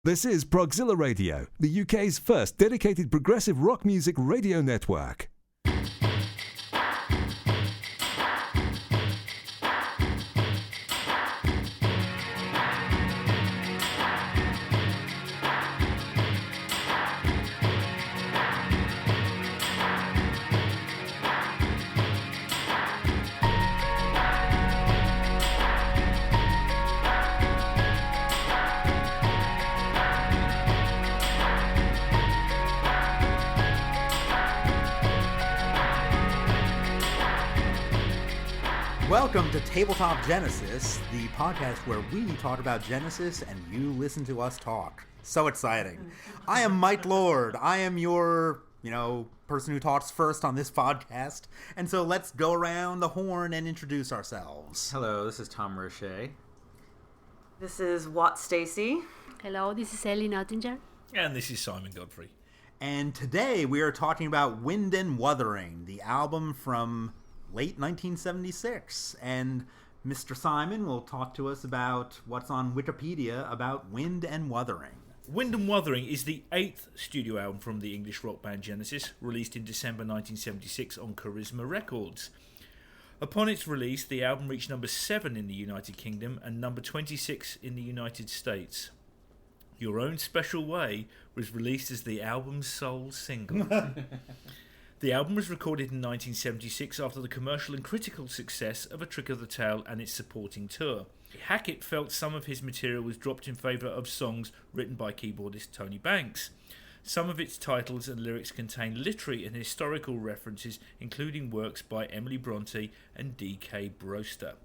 This is Progzilla Radio, the UK's first dedicated progressive rock music radio network. Welcome to Tabletop Genesis, the podcast where we talk about Genesis and you listen to us talk. So exciting. I am Mike Lord. I am your, person who talks first on this podcast. And so let's go around the horn and introduce ourselves. Hello, this is Tom Roche. This is Watt Stacy. Hello, this is Ellie Nottinger. And this is Simon Godfrey. And today we are talking about Wind Wuthering, the album from late 1976, and Mr. Simon will talk to us about what's on Wikipedia about Wind Wuthering. Wind Wuthering is the 8th studio album from the English rock band Genesis, released in December 1976 on Charisma Records. Upon its release, the album reached number 7 in the United Kingdom and number 26 in the United States. Your Own Special Way was released as the album's sole single. The album was recorded in 1976 after the commercial and critical success of A Trick of the Tail and its supporting tour. Hackett felt some of his material was dropped in favour of songs written by keyboardist Tony Banks. Some of its titles and lyrics contain literary and historical references, including works by Emily Bronte and D.K. Brewster.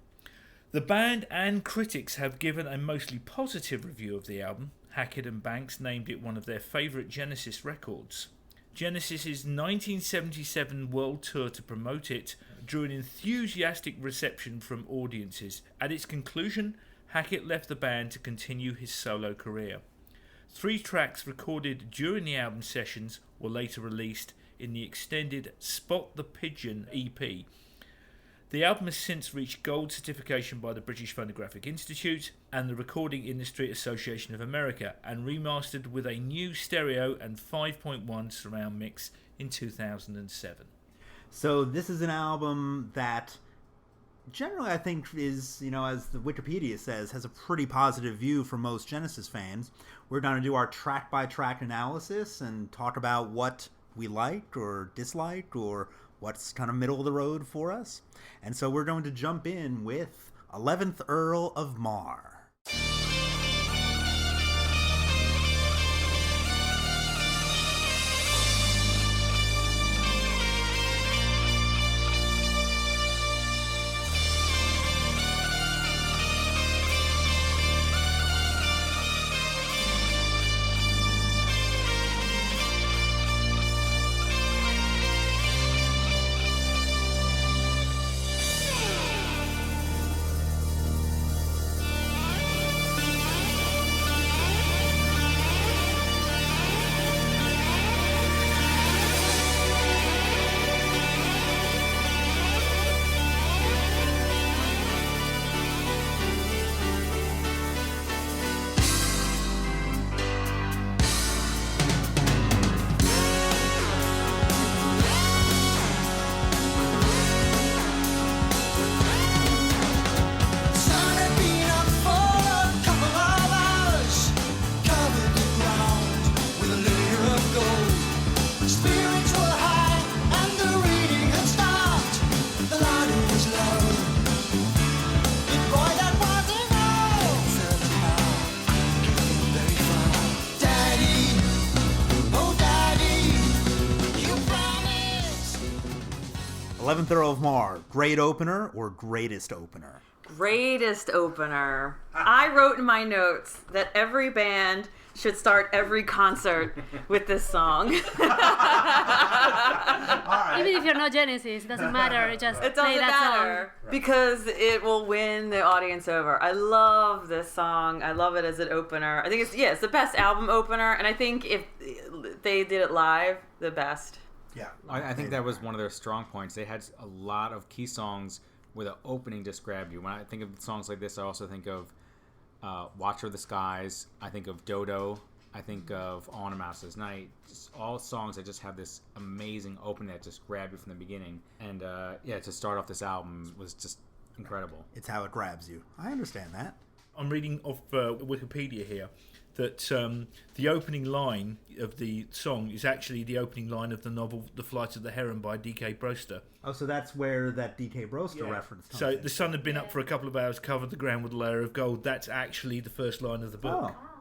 The band and critics have given a mostly positive review of the album. Hackett and Banks named it one of their favourite Genesis records. Genesis' 1977 world tour to promote it drew an enthusiastic reception from audiences. At its conclusion, Hackett left the band to continue his solo career. 3 tracks recorded during the album sessions were later released in the extended Spot the Pigeon EP. The album has since reached gold certification by the British Phonographic Institute and the Recording Industry Association of America, and remastered with a new stereo and 5.1 surround mix in 2007. So this is an album that generally I think is, as the Wikipedia says, has a pretty positive view for most Genesis fans. We're going to do our track-by-track analysis and talk about what we liked or disliked or what's kind of middle of the road for us. And so we're going to jump in with 11th Earl of Mar. 11th Earl of Mar, great opener or greatest opener? Greatest opener. I wrote in my notes that every band should start every concert with this song. All right. Even if you're not Genesis, it doesn't matter. It doesn't play that matter song. because it will win the audience over. I love this song. I love it as an opener. I think it's the best album opener, and I think if they did it live, the best. Yeah, I think that was one of their strong points. They had a lot of key songs where the opening just grabbed you. When I think of songs like this, I also think of Watcher of the Skies. I think of Dodo. I think of On a Mouse's Night. Just all songs that just have this amazing opening that just grab you from the beginning. And to start off this album was just incredible. It's how it grabs you. I understand that. I'm reading off Wikipedia here that the opening line of the song is actually the opening line of the novel The Flight of the Heron by D.K. Broster. Oh, so that's where that D.K. Broster reference comes So in. the sun had been up for a couple of hours, covered the ground with a layer of gold. That's actually the first line of the book. Oh.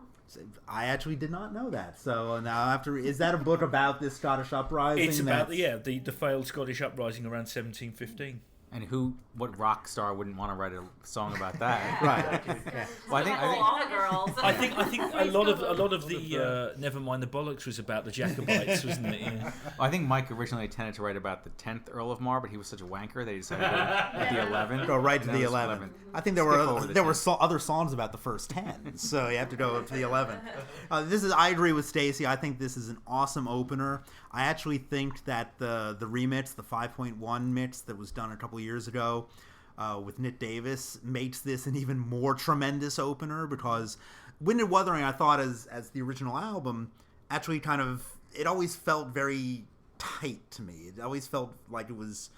I actually did not know that. So now is that a book about this Scottish uprising? It's about the failed Scottish uprising around 1715. And what rock star wouldn't want to write a song about that? Right. Yeah. Well, All the girls. I think a lot of the Never Mind the Bollocks was about the Jacobites, wasn't it? Yeah. I think Mike originally intended to write about the 10th Earl of Mar, but he was such a wanker that he decided to go with the 11th. Go right to the 11th. I think there were other songs about the first 10, so you have to go up to the 11th. I agree with Stacy. I think this is an awesome opener. I actually think that the remix, the 5.1 mix that was done a couple years ago with Nick Davis, makes this an even more tremendous opener, because Wind Wuthering, I thought, as the original album, actually it always felt very tight to me. It always felt like it was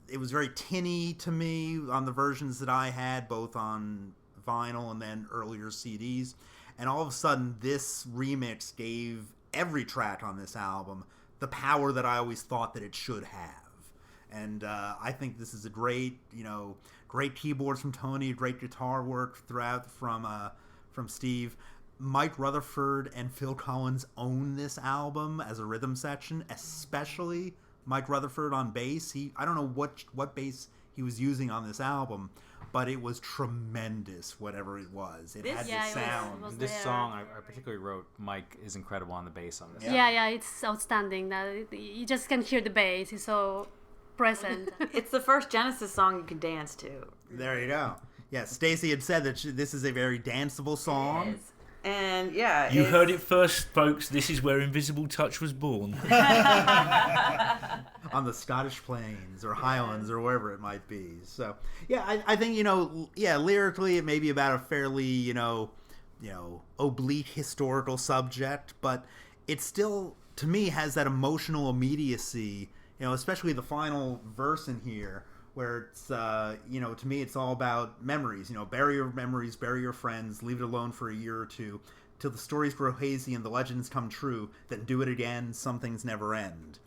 very tinny to me on the versions that I had, both on vinyl and then earlier CDs. And all of a sudden, this remix gave every track on this album the power that I always thought that it should have. And I think this is a great keyboards from Tony, great guitar work throughout from Steve. Mike Rutherford and Phil Collins own this album as a rhythm section, especially Mike Rutherford on bass. I don't know what bass he was using on this album, but it was tremendous, whatever it was. It had the sound. This song I particularly wrote, Mike is incredible on the bass on this. Yeah, it's outstanding. You just can hear the bass. It's so present. It's the first Genesis song you can dance to. There you go. Yeah, Stacey had said that this is a very danceable song. It is. And you heard it first, folks. This is where Invisible Touch was born. On the Scottish Plains or Highlands or wherever it might be. So yeah, I think lyrically it may be about a fairly oblique historical subject, but it still to me has that emotional immediacy. Especially the final verse in here, where it's to me it's all about memories. Bury your memories, bury your friends, leave it alone for a year or two, till the stories grow hazy and the legends come true. Then do it again. Some things never end.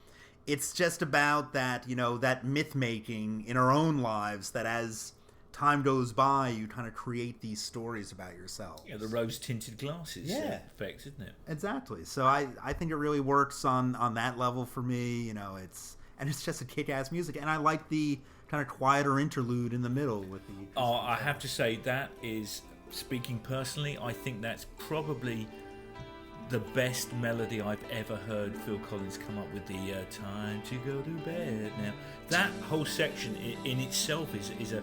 It's just about that that myth making in our own lives. That as time goes by, you kind of create these stories about yourself. Yeah, the rose tinted glasses effect, isn't it? Exactly. So I think it really works on that level for me. It's just a kick-ass music, and I like the kind of quieter interlude in the middle with the... Oh, I have to say, that is, speaking personally, I think that's probably the best melody I've ever heard Phil Collins come up with, the time to go to bed. Now, that whole section in itself is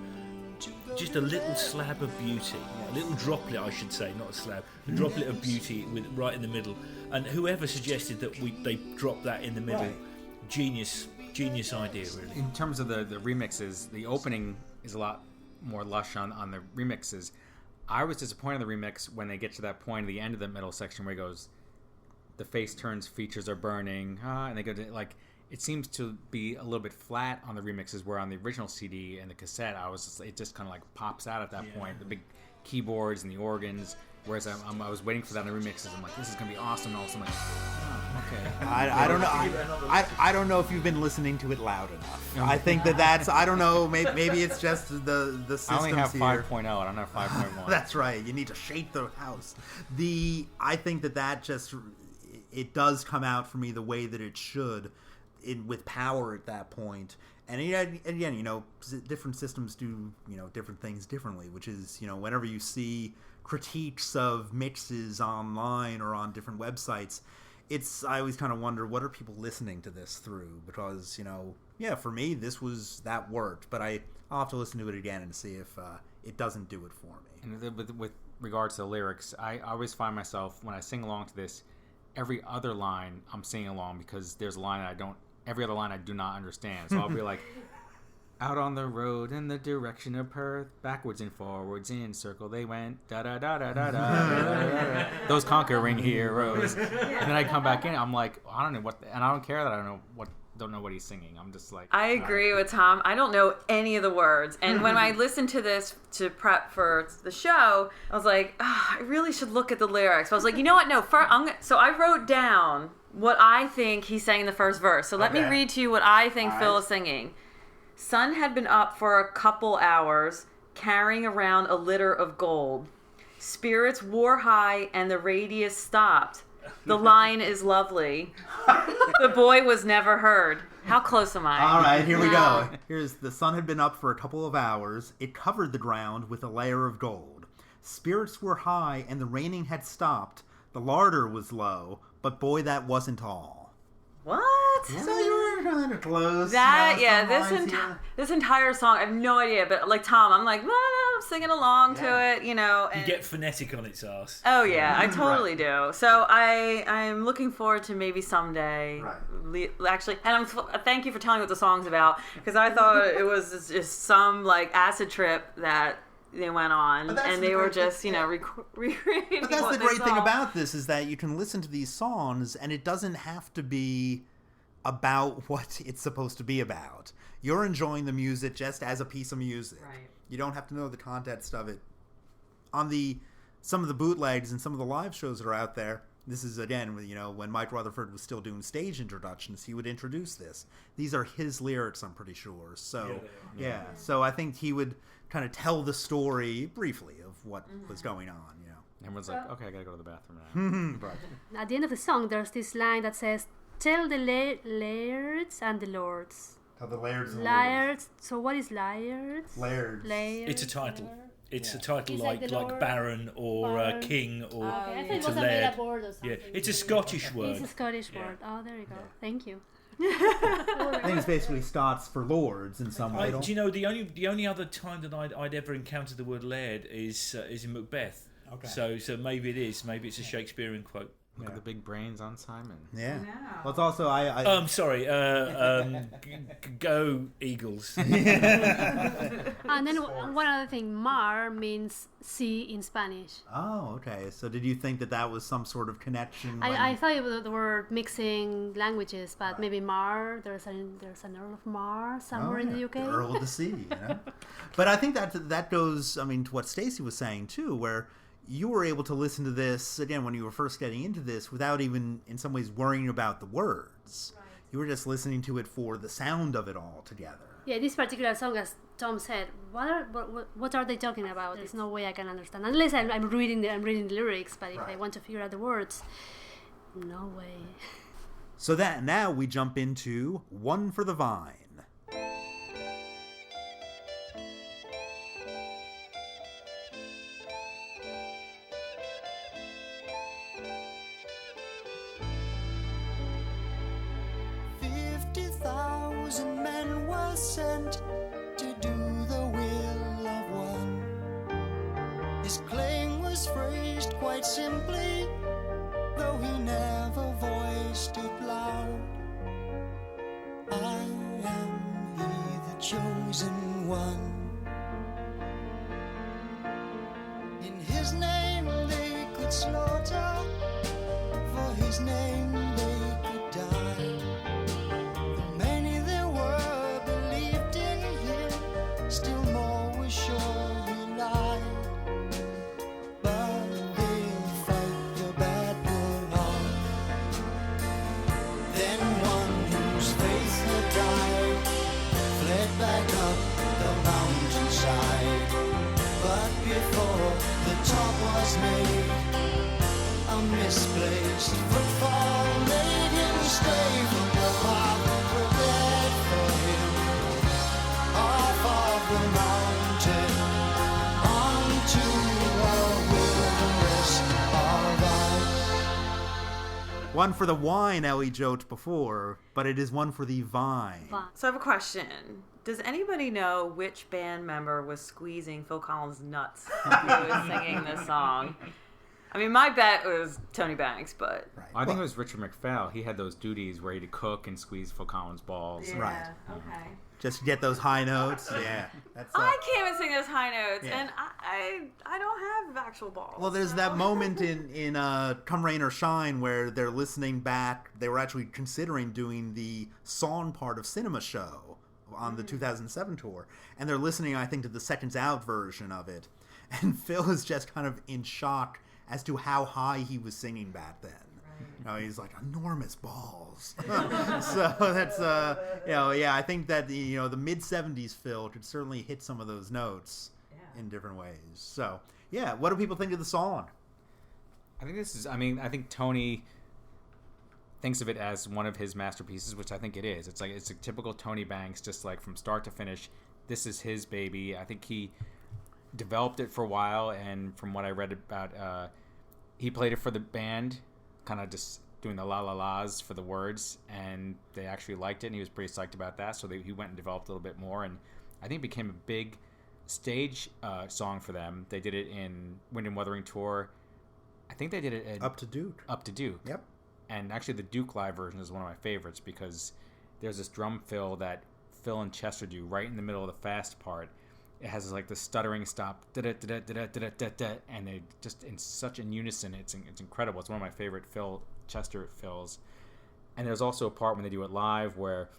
just a little slab of beauty, a little droplet, I should say, not a slab, a droplet of beauty right in the middle. And whoever suggested that they drop that in the middle, right. Genius idea, really. In terms of the remixes, the opening is a lot more lush on the remixes. I was disappointed in the remix when they get to that point at the end of the middle section where he goes, the face turns, features are burning, and they go to, it seems to be a little bit flat on the remixes, where on the original CD and the cassette, it just kind of pops out at that point, the big keyboards and the organs. Whereas I was waiting for that in the remixes. I'm like, this is gonna be awesome. And all of a sudden, okay. I don't know. I don't know if you've been listening to it loud enough. I think that's. I don't know. Maybe it's just the systems I only have 5.0. I don't have 5.1. That's right. You need to shake the house. I think that just it does come out for me the way that it should, with power at that point. And again, different systems do different things differently. Which is whenever you see critiques of mixes online or on different websites, I always kind of wonder, what are people listening to this through? Because for me that worked, but I'll have to listen to it again and see if it doesn't do it for me. And with regards to the lyrics, I always find myself, when I sing along to this, every other line I'm singing along, because there's a line every other line I do not understand. So I'll be like, Out on the road in the direction of Perth, backwards and forwards in circle they went. Da da da da da da. Those conquering heroes. And then I come back in. I'm like, I don't know what, and I don't care that I don't know what he's singing. I'm just like, I agree with Tom. I don't know any of the words. And when I listened to this to prep for the show, I was like, I really should look at the lyrics. But I was like, you know what? No, so I wrote down what I think he sang in the first verse. So let me read to you what I think Phil is singing. Sun had been up for a couple hours, carrying around a litter of gold. Spirits wore high and the radius stopped. The line is lovely. The boy was never heard. How close am I? All right, here we go. Here's the sun had been up for a couple of hours. It covered the ground with a layer of gold. Spirits were high and the raining had stopped. The larder was low, but boy, that wasn't all. What? So you were kind of close. This entire song, I have no idea, but like Tom, I'm like, I'm singing along to it, You get phonetic on its ass. Oh yeah, I totally do. So I'm looking forward to maybe someday, actually, and thank you for telling me what the song's about, because I thought it was just some like acid trip that they went on, and they were just, recreating. But that's the great thing about this, is that you can listen to these songs, and it doesn't have to be about what it's supposed to be about. You're enjoying the music just as a piece of music. Right. You don't have to know the context of it. On some of the bootlegs and some of the live shows that are out there, this is, again, when Mike Rutherford was still doing stage introductions, he would introduce this. These are his lyrics, I'm pretty sure. So, So I think he would kind of tell the story briefly of what was going on, Everyone's like, okay, I gotta go to the bathroom now. At the end of the song, there's this line that says, "Tell the lairds and the lords." Tell the lairds and Lairds. So what is lairds? Lairds. It's a title. It's a title It's like Lord, Baron or Baron. King or I thought it it's was a a made-up laird. word or something. Yeah, it's a Scottish word. It's a Scottish word. Oh, there you go. Thank you. I think it's basically Scots for lords in some way. Do you know the only other time that I'd ever encountered the word laird is in Macbeth. Okay. So maybe it's a Shakespearean quote. Look at the big brains on Simon. Yeah. Well, it's also Sorry. Go Eagles. And then one other thing, mar means sea in Spanish. Oh, okay. So did you think that was some sort of connection? I thought it was the word mixing languages, but maybe Mar. There's an Earl of Mar somewhere in the UK. The Earl of the Sea. But I think that goes, to what Stacey was saying too, where you were able to listen to this, again, when you were first getting into this, without even, in some ways, worrying about the words. Right. You were just listening to it for the sound of it all together. Yeah, this particular song, as Tom said, what are they talking about? There's no way I can understand. Unless I'm reading the lyrics, but if I want to figure out the words, no way. So now we jump into One for the Vine. Sent to do the will of one. His claim was phrased quite simply, though he never voiced it loud. I am he, the chosen one. In his name they could slaughter, for his name they could die. Still more was sure he lied. But they'll fight the battle on. Then one whose faith had died fled back up the mountainside. But before the top was made, a misplaced footfall made him stray from the path prepared for him. Off of the mountain onto a wilderness of ice. One for the wine, Ellie joked before, but it is one for the vine. So I have a question. Does anybody know which band member was squeezing Phil Collins' nuts when he was singing this song? I mean, my bet was Tony Banks, but... Right. I think it was Richard McPhail. He had those duties where he'd cook and squeeze Phil Collins' balls. Yeah, Right. Okay. Just get those high notes. Yeah. That's, I can't even sing those high notes, yeah. and I don't have actual balls. Well, there's that moment in Come Rain or Shine where they're listening back. They were actually considering doing the song part of Cinema Show on the 2007 tour, and they're listening, I think, to the Seconds Out version of it, and Phil is just kind of in shock as to how high he was singing back then. You know, he's like, enormous balls. So that's, I think that the mid-70s Phil could certainly hit some of those notes in different ways. So, yeah, what do people think of the song? I think Tony thinks of it as one of his masterpieces, which I think it is. It's a typical Tony Banks, just like from start to finish. This is his baby. I think he developed it for a while, and from what I read about, he played it for the band, kind of just doing the la la la's for the words, and they actually liked it, and he was pretty psyched about that, so he went and developed a little bit more, and I think it became a big stage song for them. They did it in Wind Wuthering tour. I think they did it at Up to Duke. Yep. And actually the Duke live version is one of my favorites, because there's this drum fill that Phil and Chester do right in the middle of the fast part. It has like the stuttering stop, and they just in unison. It's incredible. It's one of my favorite Chester fills. And there's also a part when they do it live where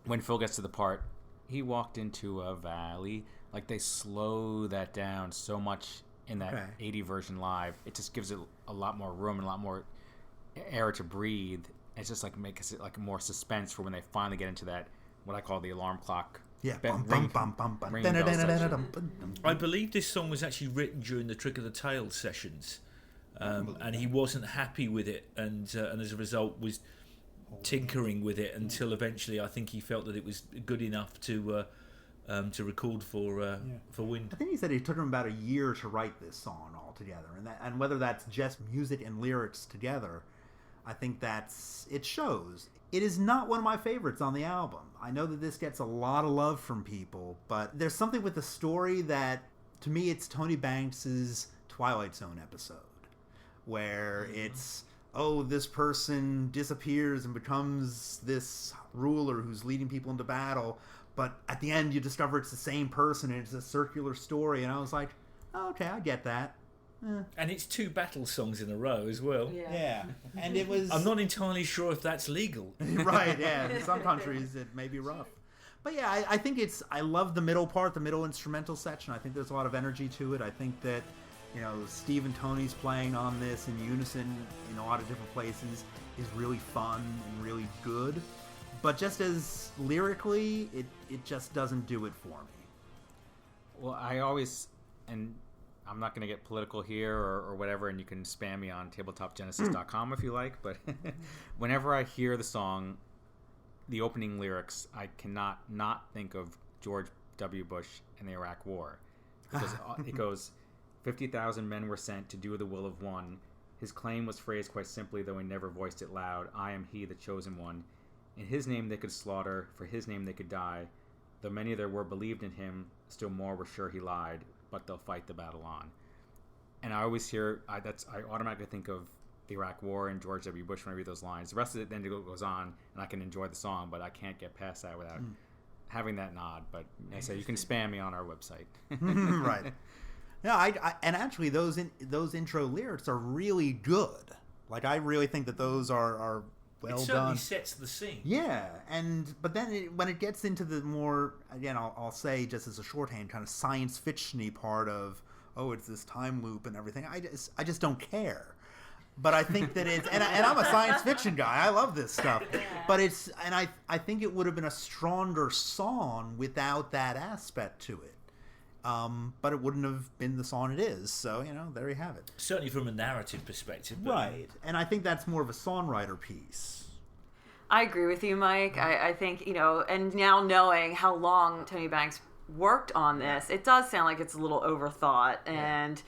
when Phil gets to the part, he walked into a valley, like they slow that down so much in that 80 version live. It just gives it a lot more room and a lot more air to breathe. It's just like makes it like more suspense for when they finally get into that, what I call the alarm clock. Yeah. I believe this song was actually written during the Trick of the Tail sessions, and he wasn't happy with it, and as a result was tinkering with it until eventually I think he felt that it was good enough to record for Wind. I think he said it took him about a year to write this song altogether, and whether that's just music and lyrics together, I think it shows. It is not one of my favorites on the album. I know that this gets a lot of love from people, but there's something with the story that, to me, it's Tony Banks's Twilight Zone episode, where it's, this person disappears and becomes this ruler who's leading people into battle, but at the end you discover it's the same person and it's a circular story, and I was like, okay, I get that. And it's 2 battle songs in a row as well. Yeah. And it was... I'm not entirely sure if that's legal. Right, yeah. In some countries it may be rough. But yeah, I think I love the middle part, the middle instrumental section. I think there's a lot of energy to it. I think that, Steve and Tony's playing on this in unison in a lot of different places is really fun and really good. But just as lyrically, it just doesn't do it for me. Well, I always... and I'm not going to get political here or whatever, and you can spam me on tabletopgenesis.com if you like, but whenever I hear the song, the opening lyrics, I cannot not think of George W. Bush and the Iraq War. Because it goes, 50,000 men were sent to do the will of one. His claim was phrased quite simply, though he never voiced it loud. I am he, the chosen one. In his name they could slaughter, for his name they could die. Though many there were believed in him, still more were sure he lied. But they'll fight the battle on. And I always hear, I automatically think of the Iraq War and George W. Bush when I read those lines. The rest of it then goes on, and I can enjoy the song, but I can't get past that without having that nod. But I say you can spam me on our website. Right. Yeah, and actually those intro lyrics are really good. Like, I really think that those are well done. It certainly sets the scene. Yeah, but then when it gets into the more, again, I'll say just as a shorthand, kind of science fiction-y part of, it's this time loop and everything, I just don't care. But I think that it's, and I'm a science fiction guy, I love this stuff, but I think it would have been a stronger song without that aspect to it. But it wouldn't have been the song it is, so, there you have it. Certainly from a narrative perspective. Right, and I think that's more of a songwriter piece. I agree with you, Mike. I think, and now knowing how long Tony Banks worked on this, it does sound like it's a little overthought and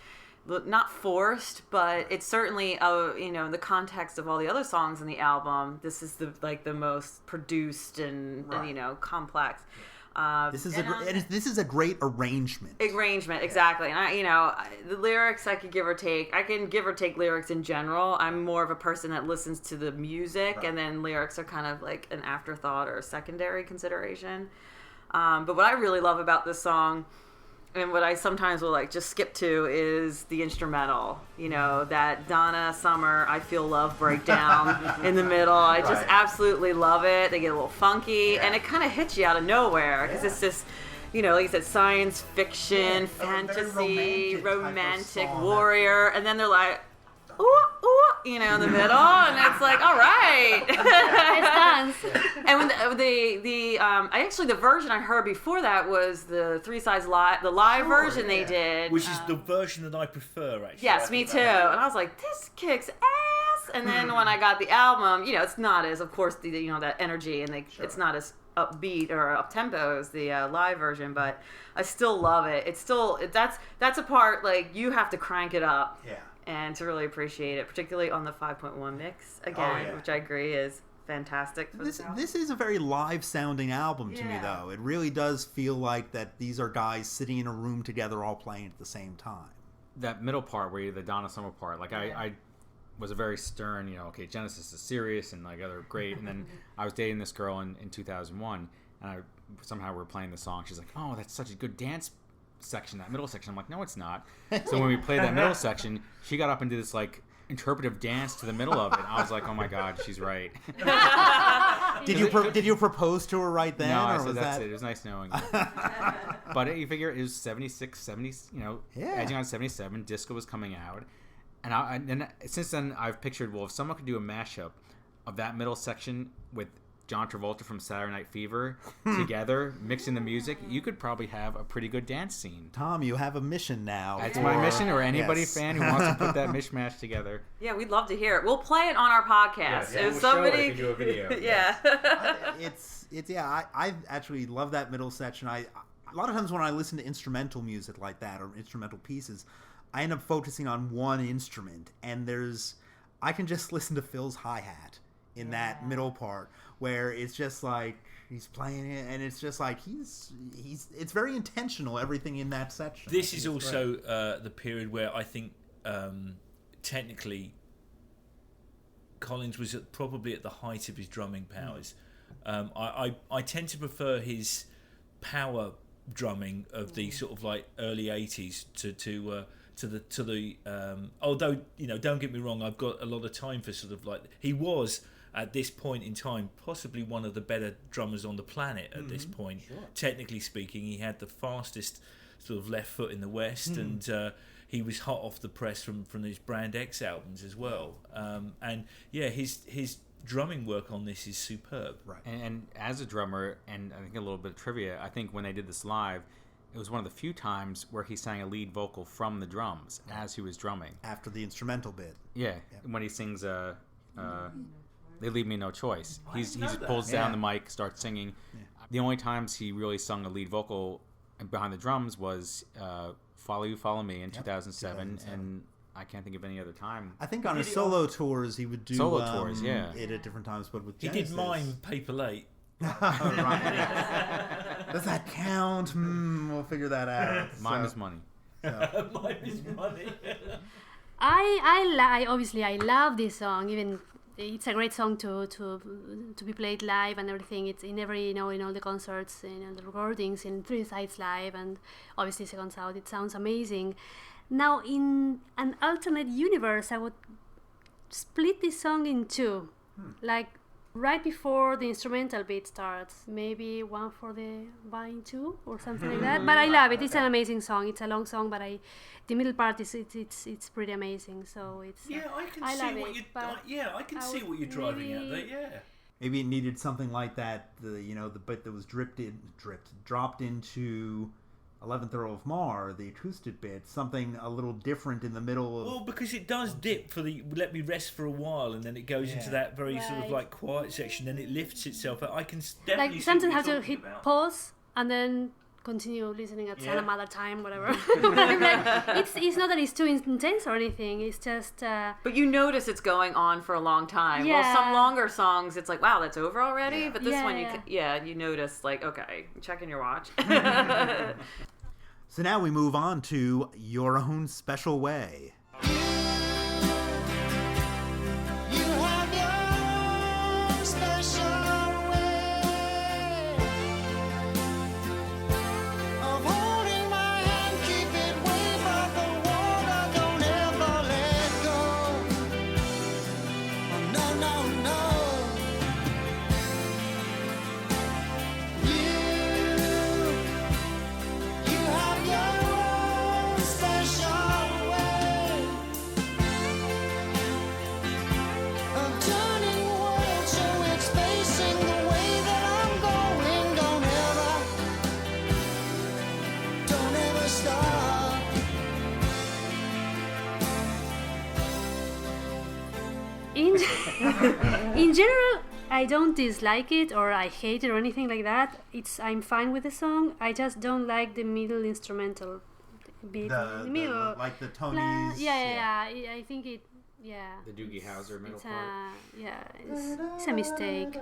not forced, but it's certainly, in the context of all the other songs in the album, this is the most produced and complex. This is a great arrangement. Exactly. And the lyrics I can give or take lyrics in general. I'm more of a person that listens to the music, and then lyrics are kind of like an afterthought or a secondary consideration. But what I really love about this song, and what I sometimes will like just skip to, is the instrumental. You know, that Donna Summer "I Feel Love" breakdown in the middle. I just absolutely love it. They get a little funky, and it kind of hits you out of nowhere because it's this, you know, like you said, science fiction, fantasy, romantic warrior, and then they're like, ooh, ooh, you know, in the middle, and it's like, all right. It's dance. And when the version I heard before that was the Three Sides Live, the live version they did, which is the version that I prefer, actually. Yes, me too. And I was like, this kicks ass. And then when I got the album, you know, it's not as, of course, you know, that energy, and it's not as upbeat or up tempo as the live version, but I still love it. It's still that's a part like you have to crank it up. Yeah. And to really appreciate it, particularly on the 5.1 mix again, which I agree is fantastic. This is a very live sounding album to me, though. It really does feel like that these are guys sitting in a room together, all playing at the same time. That middle part, where the Donna Summer part, like I was a very stern, you know, okay, Genesis is serious and like they're great, and then I was dating this girl in 2001, and somehow we were playing the song. She's like, "Oh, that's such a good dance section, that middle section." I'm like, no, it's not. So when we played that middle section, she got up and did this like interpretive dance to the middle of it. I was like, oh my god, she's right. Did you propose to her right then? No, I or said was that's that... it. It was nice knowing you. But you figure it was 76, 70, you know, edging on 77. Disco was coming out, and since then I've pictured, well, if someone could do a mashup of that middle section with John Travolta from Saturday Night Fever together, mixing the music, you could probably have a pretty good dance scene. Tom, you have a mission now. That's my mission, or anybody fan who wants to put that mishmash together. Yeah, we'd love to hear it. We'll play it on our podcast. We'll show it if you do a video. I actually love that middle section. A lot of times when I listen to instrumental music like that, or instrumental pieces, I end up focusing on one instrument, and I can just listen to Phil's hi-hat in that middle part, where it's just like he's playing it, and it's just like it's very intentional, everything in that section. This is also the period where I think technically Collins was probably at the height of his drumming powers. I tend to prefer his power drumming of the sort of like early 80s to the although, you know, don't get me wrong, I've got a lot of time for sort of like, he was at this point in time possibly one of the better drummers on the planet at this point. Sure. Technically speaking, he had the fastest sort of left foot in the West, and he was hot off the press from his Brand X albums as well. And yeah, his drumming work on this is superb. Right. And as a drummer, and I think a little bit of trivia, I think when they did this live, it was one of the few times where he sang a lead vocal from the drums as he was drumming. After the instrumental bit. Yeah, when he sings They Leave Me No Choice. He pulls down the mic, starts singing. Yeah. The only times he really sung a lead vocal behind the drums was Follow You, Follow Me in 2007, and I can't think of any other time. I think on his solo tours he would do solo tours, it at different times, but with Genesis. He did mime Paper Late. Right. Does that count? We'll figure that out. Mime is money. So. Mime is money. Obviously I love this song. Even it's a great song to be played live and everything. It's in every, in all the concerts, in the recordings, in Three Sides Live, and obviously Second Sound. It sounds amazing. Now, in an alternate universe, I would split this song in two, like right before the instrumental bit starts, maybe one for the Vine 2 or something like that. But I love it. It's an amazing song. It's a long song, but the middle part is it's pretty amazing. So it's I can see what you're driving at there. Yeah. Maybe it needed something like that. The bit that was dropped into 11th Earl of Mar, the acoustic bit, something a little different in the middle of... Well, because it does dip for the let me rest for a while, and then it goes into that very sort of like quiet section, then it lifts itself. I can definitely like sometimes have to hit pause and then continue listening at some other time, whatever. It's not that it's too intense or anything. It's just. But you notice it's going on for a long time. Yeah. Well, some longer songs, it's like, wow, that's over already. Yeah. But this one, you notice like, okay, checking your watch. So now we move on to Your Own Special Way. You have your special way. no, no. You have your own special way of turning words so it's facing the way that I'm going. Don't ever stop. In general, I don't dislike it or I hate it or anything like that. I'm fine with the song. I just don't like the middle instrumental bit. The middle, like the blah, Tonys. yeah. I think it. Yeah. The Doogie Howser middle It's part. it's a mistake.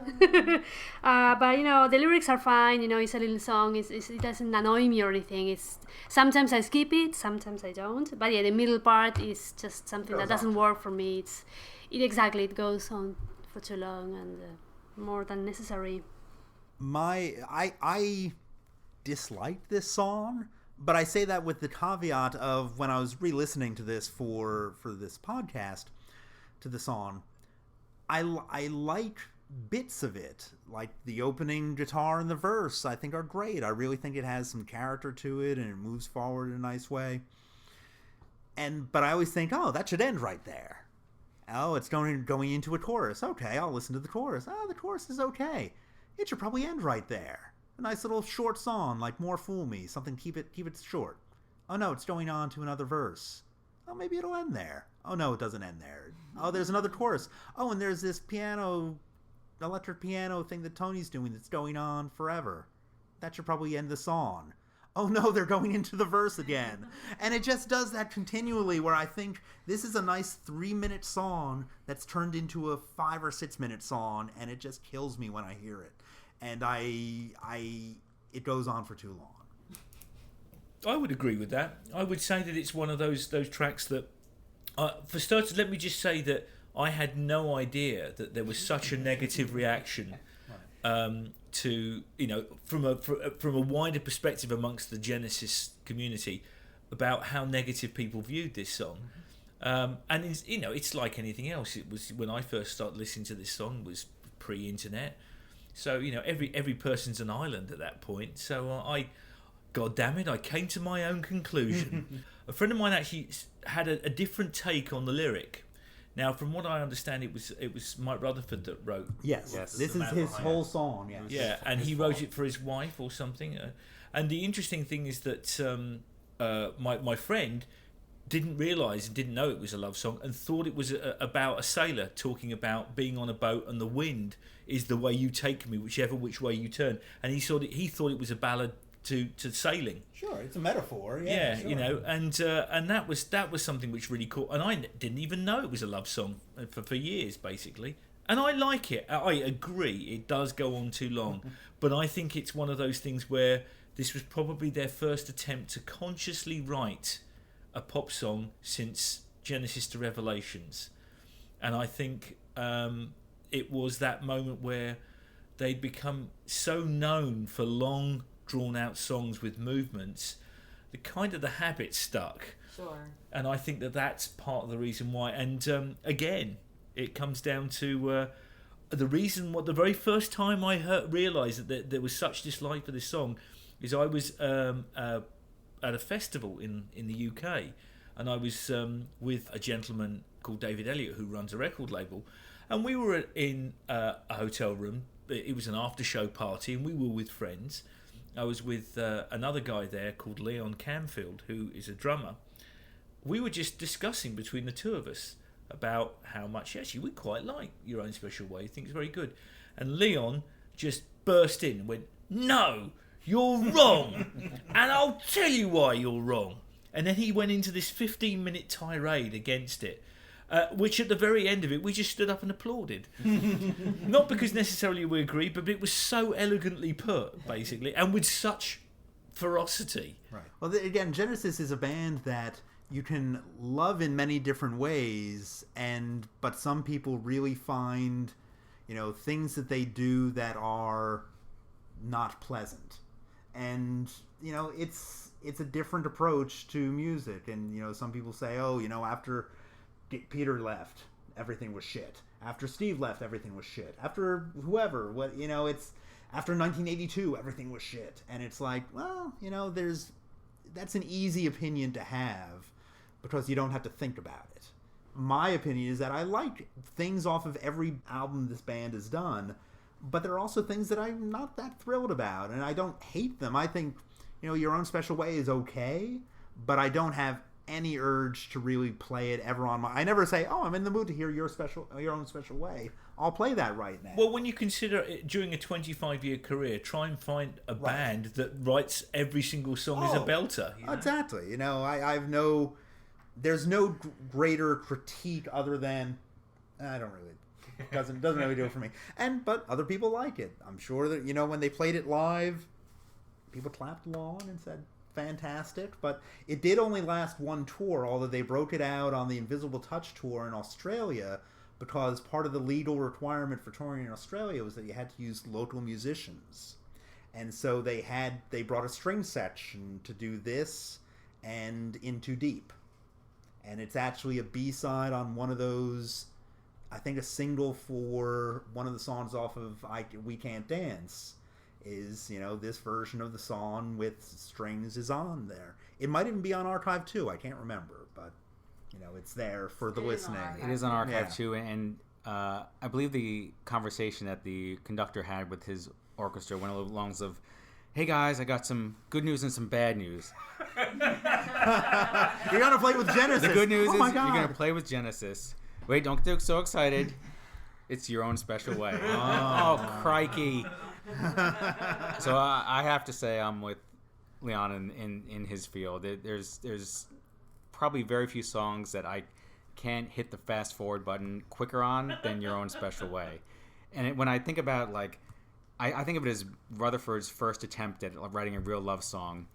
But the lyrics are fine. It's a little song. It doesn't annoy me or anything. It's sometimes I skip it, sometimes I don't. But yeah, the middle part is just something that doesn't work for me. It goes on for too long and more than necessary. I disliked this song, but I say that with the caveat of when I was re-listening to this for this podcast, to the song, I like bits of it, like the opening guitar and the verse. I think are great. I really think it has some character to it and it moves forward in a nice way. But I always think, oh, that should end right there. Oh, it's going into a chorus. Okay, I'll listen to the chorus. Oh, the chorus is okay. It should probably end right there. A nice little short song, like More Fool Me. Something, keep it short. Oh no, it's going on to another verse. Oh, maybe it'll end there. Oh no, it doesn't end there. Oh, there's another chorus. Oh, and there's this electric piano thing that Tony's doing that's going on forever. That should probably end the song. Oh no, they're going into the verse again. And it just does that continually, where I think this is a nice 3-minute song that's turned into a 5 or 6 minute song, and it just kills me when I hear it. And it goes on for too long. I would agree with that. I would say that it's one of those tracks that, for starters, let me just say that I had no idea that there was such a negative reaction to, from a wider perspective amongst the Genesis community about how negative people viewed this song. And it's like anything else. It was, when I first started listening to this song, was pre-internet. So every person's an island at that point. So God damn it, I came to my own conclusion. A friend of mine actually had a different take on the lyric. Now, from what I understand, it was Mike Rutherford that wrote. Yes. This is his whole song. Yes. Yeah, and he wrote it for his wife or something. And the interesting thing is that my friend didn't realise and didn't know it was a love song and thought it was about a sailor talking about being on a boat and the wind is the way you take me, which way you turn. And he thought it was a ballad to sailing. Sure, it's a metaphor. Yeah, sure. And that was something which really caught. And I didn't even know it was a love song for years, basically. And I like it. I agree, it does go on too long, but I think it's one of those things where this was probably their first attempt to consciously write a pop song since Genesis to Revelations, and I think it was that moment where they'd become so known for long, drawn-out songs with movements, the habit stuck. Sure. And I think that's part of the reason why. And again, it comes down to the reason. What the very first time I realised that there was such dislike for this song is I was at a festival in the UK, and I was with a gentleman called David Elliott who runs a record label, and we were in a hotel room. It was an after-show party, and we were with friends. I was with another guy there called Leon Camfield, who is a drummer. We were just discussing between the two of us about how much, actually, we quite like Your Own Special Way. I think it's very good. And Leon just burst in and went, "No, you're wrong. And I'll tell you why you're wrong." And then he went into this 15-minute tirade against it, which at the very end of it, we just stood up and applauded. Not because necessarily we agreed, but it was so elegantly put, basically, and with such ferocity. Right. Well, again, Genesis is a band that you can love in many different ways, but some people really find, things that they do that are not pleasant. And, it's a different approach to music. And, some people say, after Peter left, everything was shit. After Steve left, everything was shit. After whoever, it's after 1982, everything was shit. And it's like, well, that's an easy opinion to have because you don't have to think about it. My opinion is that I like things off of every album this band has done, but there are also things that I'm not that thrilled about, and I don't hate them. I think, Your Own Special Way is okay, but I don't have any urge to really play it ever on I never say, I'm in the mood to hear Your Own Special Way. I'll play that right now. Well, when you consider it, during a 25-year career, try and find a band that writes every single song as a belter. Exactly. There's no greater critique other than I don't really doesn't really do it for me. But other people like it. I'm sure that when they played it live, people clapped along and said fantastic. But it did only last one tour, although they broke it out on the Invisible Touch tour in Australia because part of the legal requirement for touring in Australia was that you had to use local musicians, and so they brought a string section to do this and In Too Deep. And it's actually a B-side on one of those, I think a single for one of the songs off of We Can't Dance is, this version of the song with strings is on there. It might even be on Archive 2, I can't remember, but, it's there for the listening. It is on Archive 2, and I believe the conversation that the conductor had with his orchestra went along of, hey guys, I got some good news and some bad news. You're going to play with Genesis. The good news is you're going to play with Genesis. Wait, don't get so excited. It's Your Own Special Way. Oh, crikey. So I have to say I'm with Leon in his field. There's probably very few songs that I can't hit the fast forward button quicker on than Your Own Special Way. And when I think about, I think of it as Rutherford's first attempt at writing a real love song.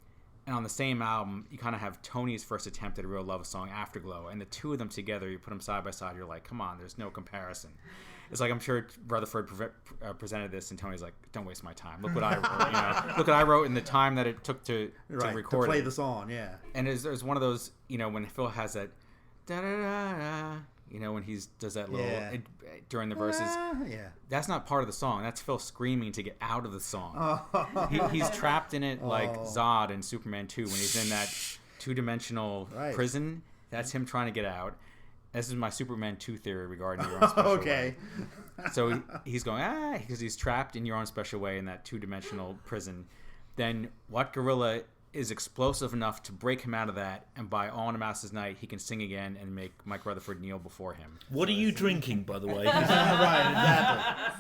And on the same album, you kind of have Tony's first attempt at a real love song, Afterglow. And the two of them together, you put them side by side, you're like, come on, there's no comparison. It's like I'm sure Rutherford presented this, and Tony's like, don't waste my time. Look what I wrote. Look what I wrote in the time that it took to record to play it. the song, yeah. And there's one of those, when Phil has that da-da-da-da, when he does that little during the verses. That's not part of the song. That's Phil screaming to get out of the song. He's trapped in it like Zod in Superman 2 when he's in that two-dimensional prison. That's him trying to get out. This is my Superman 2 theory regarding Your Own Special Way. So he's going, because he's trapped in Your Own Special Way in that two-dimensional prison. Then what gorilla is explosive enough to break him out of that, and by All in a Master's Night, he can sing again and make Mike Rutherford kneel before him. What are you drinking, by the way? Right, exactly.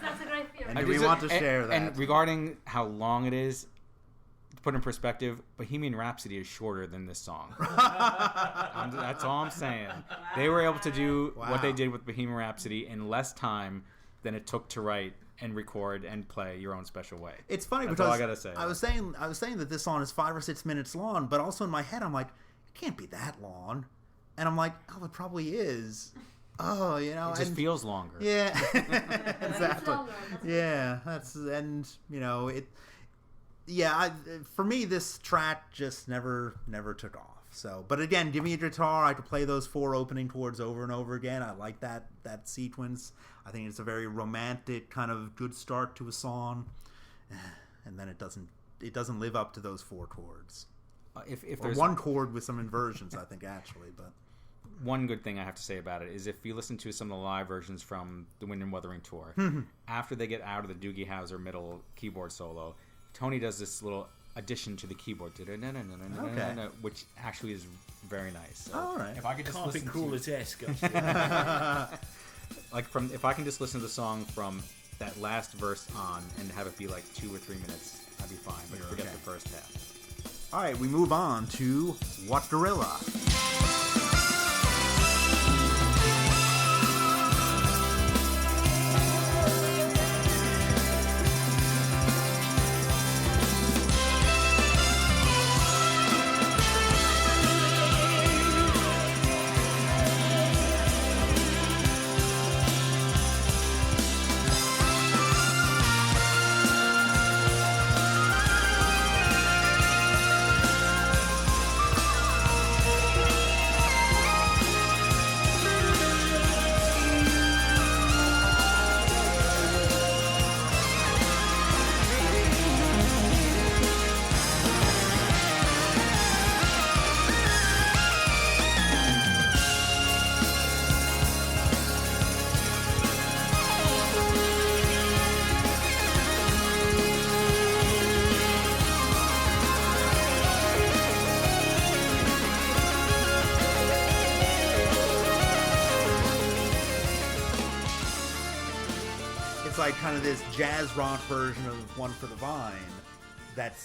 That's a great theory. And do we want to share that? And regarding how long it is, to put in perspective, Bohemian Rhapsody is shorter than this song. That's all I'm saying. They were able to do what they did with Bohemian Rhapsody in less time than it took to write and record and play Your Own Special Way. It's funny That's because all I gotta say. I was saying that this song is 5 or 6 minutes long, but also in my head I'm like, it can't be that long, and I'm like, it probably is. It just feels longer. Yeah, exactly. Yeah, for me, this track just never took off. So, but again, give me a guitar, I could play those 4 opening chords over and over again. I like that sequence. I think it's a very romantic kind of good start to a song, and then it doesn't live up to those 4 chords. If or there's one chord with some inversions, I think actually. But one good thing I have to say about it is if you listen to some of the live versions from the Wind Wuthering tour, after they get out of the Doogie Howser middle keyboard solo, Tony does this little addition to the keyboard, which actually is very nice. So all right. If I could just listen Crawler's-esque. if I can just listen to the song from that last verse on and have it be like 2 or 3 minutes, I'd be fine. But forget the first half. All right, we move on to What Gorilla. it's like kind of this jazz rock version of One for the Vine that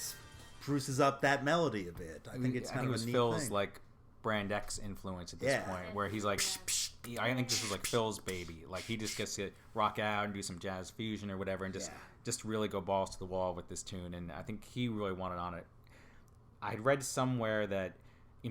spruces up that melody a bit. I think it's kind of a neat Phil's thing. like Brand X influence at this point, where he's like, psh, psh. I think this was like Phil's baby. Like he just gets to rock out and do some jazz fusion or whatever, and just really go balls to the wall with this tune. And I think he really wanted on it. I had read somewhere that,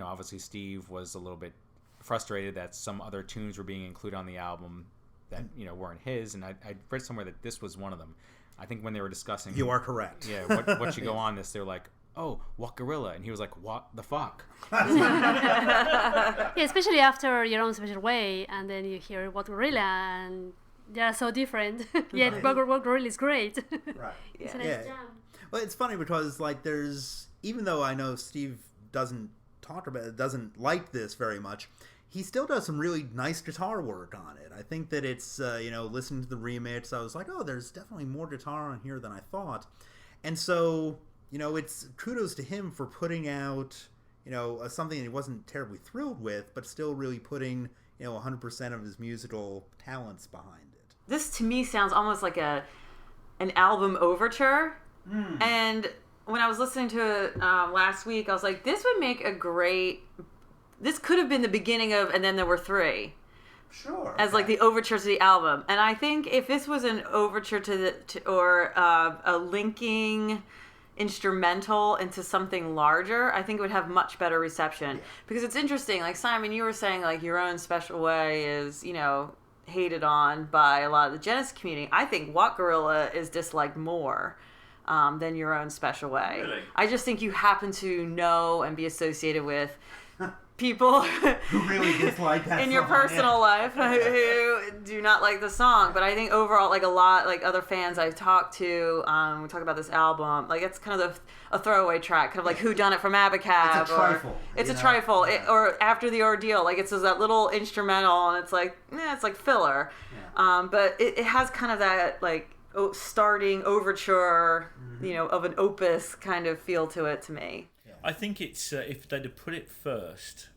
obviously Steve was a little bit frustrated that some other tunes were being included on the album that weren't his, and I read somewhere that this was one of them. I think when they were discussing, you are correct. Yeah, what should go on this? They're like, oh, What Gorilla, and he was like, what the fuck? Yeah, especially after Your Own Special Way, and then you hear What Gorilla, and they're so different. Yet What Gorilla is great. Right. It's a nice jam. Well, it's funny because like even though I know Steve doesn't like this very much, he still does some really nice guitar work on it. I think that it's listening to the remix, I was like, oh, there's definitely more guitar on here than I thought, and so it's kudos to him for putting out something that he wasn't terribly thrilled with, but still really putting 100% of his musical talents behind it. This to me sounds almost like an album overture. And when I was listening to it last week, I was like, this would make this could have been the beginning of And Then There Were Three. Sure. As like the overture to the album. And I think if this was an overture or a linking instrumental into something larger, I think it would have much better reception. Yeah. Because it's interesting, like Simon, you were saying like Your Own Special Way is, hated on by a lot of the Genesis community. I think What Gorilla is disliked more than Your Own Special Way. Really? I just think you happen to know and be associated with people who really dislike that in your personal life who do not like the song. But I think overall, like a lot, like other fans I've talked to, we talk about this album, like it's kind of a throwaway track, kind of like Who Done It from Abacab. It's a trifle. It's a trifle. Or After the Ordeal, like it's that little instrumental, and it's like, it's like filler. Yeah. But it has kind of that like starting overture, of an opus kind of feel to it to me. I think it's if they'd have put it first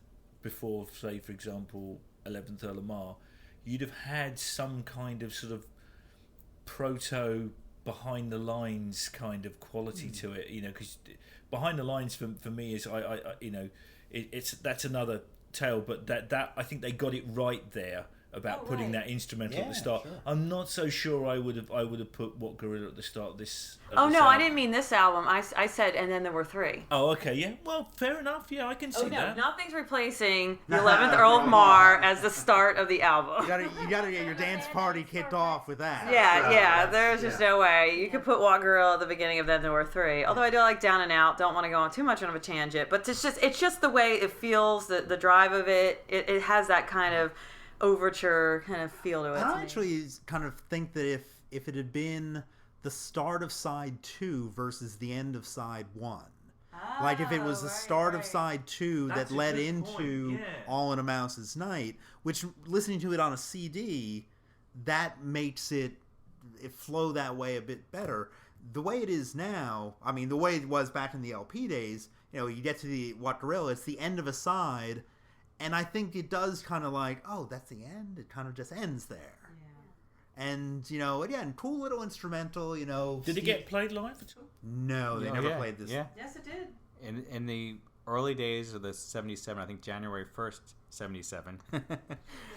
before, say, for example, 11th Earl of Mar, you'd have had some kind of sort of proto behind the lines kind of quality to it, because behind the lines for me is that's another tale, but that I think they got it right there about putting that instrumental at the start. Sure. I'm not so sure I would have put What Gorilla at the start of this. I didn't mean this album. I said And Then There Were Three. Oh, okay, yeah. Well, fair enough. Yeah, I can see that. Nothing's replacing the 11th Earl of Mar as the start of the album. You gotta get your dance party kicked off with that. Yeah. There's just no way you could put What Gorilla at the beginning of Then There Were Three. Although I do like Down and Out. Don't want to go on too much of a tangent, but it's just the way it feels, the drive of it. It has that kind of overture kind of feel to it. I actually kind of think that if it had been the start of side 2 versus the end of side 1, like if it was the start of side 2 that led into All in a Mouse's Night, which listening to it on a CD, that makes it flow that way a bit better. The way it is now, I mean, the way it was back in the LP days, you get to the What Gorilla, it's the end of a side. And I think it does kind of like, oh, that's the end. It kind of just ends there. Yeah. And, again, cool little instrumental, Did it get played live at all? No, they never played this. Yeah. Yes, it did. In the early days of the 77, I think January 1st, 77,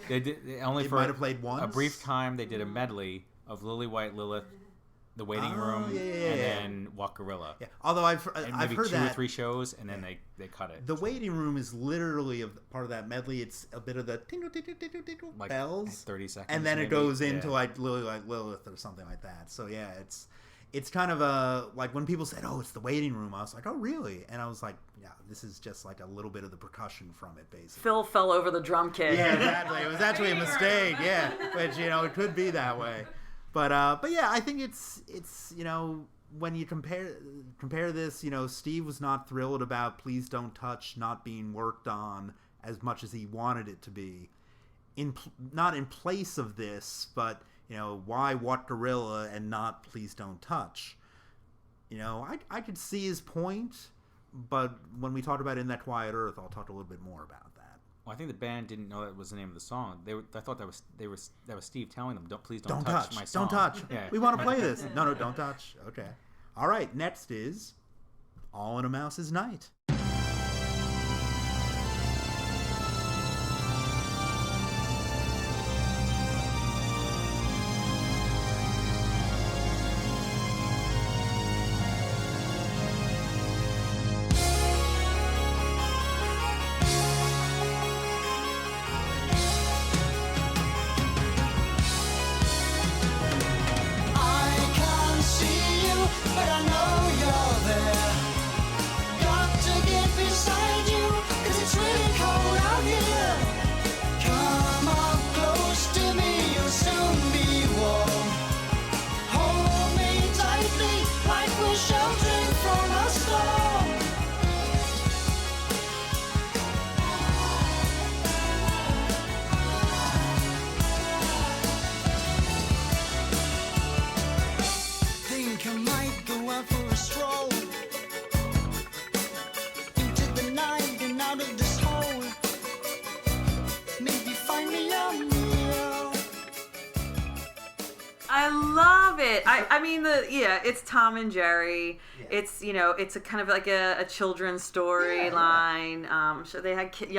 they might have played once. A brief time, they did a medley of Lily White Lilith, The Waiting Room, and then What Gorilla. Yeah. Although I've heard maybe 2 that or 3 shows, and then they cut it. The Waiting Room is literally part of that medley. It's a bit of the tingle, tingle, tingle, tingle like bells, 30 seconds, and then maybe. It goes into like Lily White Lilith or something like that. So yeah, it's kind of a like when people said, "Oh, it's the Waiting Room," I was like, "Oh, really?" And I was like, "Yeah, this is just like a little bit of the percussion from it, basically." Phil fell over the drum kit. Yeah, exactly. It was actually a mistake. Yeah, which it could be that way. But yeah, I think it's when you compare this, Steve was not thrilled about Please Don't Touch not being worked on as much as he wanted it to be. Not in place of this, but why What Gorilla and not Please Don't Touch? I could see his point, but when we talk about In That Quiet Earth, I'll talk a little bit more about that. Well, I think the band didn't know that was the name of the song. I thought that was Steve telling them, please don't touch my song. Don't touch. Yeah. We want to play this. No, don't touch. Okay. All right. Next is All in a Mouse's Night. I can't see you, but I know you're there. Got to get beside you, 'cause it's really cold out here. Come up close to me, you'll soon be warm. Hold me tightly, like we're sheltering from a storm. Think I might go out for a stroll into the night and out of this hole. Maybe find me a meal. I love it. I mean, it's Tom and Jerry. It's, it's a kind of like a children's storyline. I'm sure they had they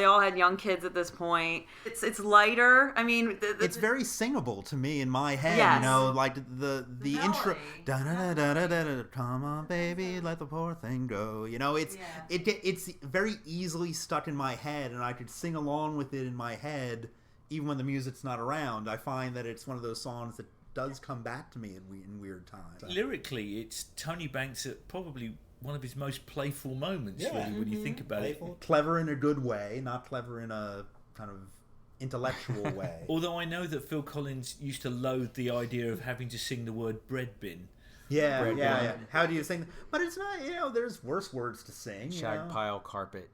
all had young kids at this point. It's lighter. I mean, It's very singable to me in my head. Yes. Like the intro. melody. Da da da da da da. Come on, baby, let the poor thing go. It's very easily stuck in my head, and I could sing along with it in my head, even when the music's not around. I find that it's one of those songs that does come back to me in weird times. Lyrically, it's Tony Banks at probably one of his most playful moments, really, when you think about Playful, clever in a good way, not clever in a kind of intellectual way. it. Although I know that Phil Collins used to loathe the idea of having to sing the word bread bin. Yeah. How do you sing? But it's not, there's worse words to sing. Shag pile carpet.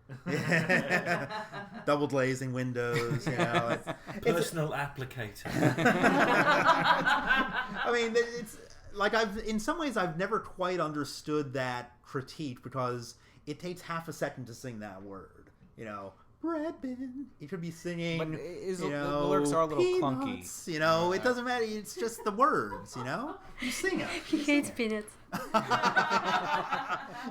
Double glazing windows, it's Personal applicator. I mean, it's like in some ways I've never quite understood that critique, because it takes half a second to sing that word. Bread bin. You could be singing. But the lyrics are a little peanuts, clunky. It doesn't matter. It's just the words. You sing it. He hates peanuts.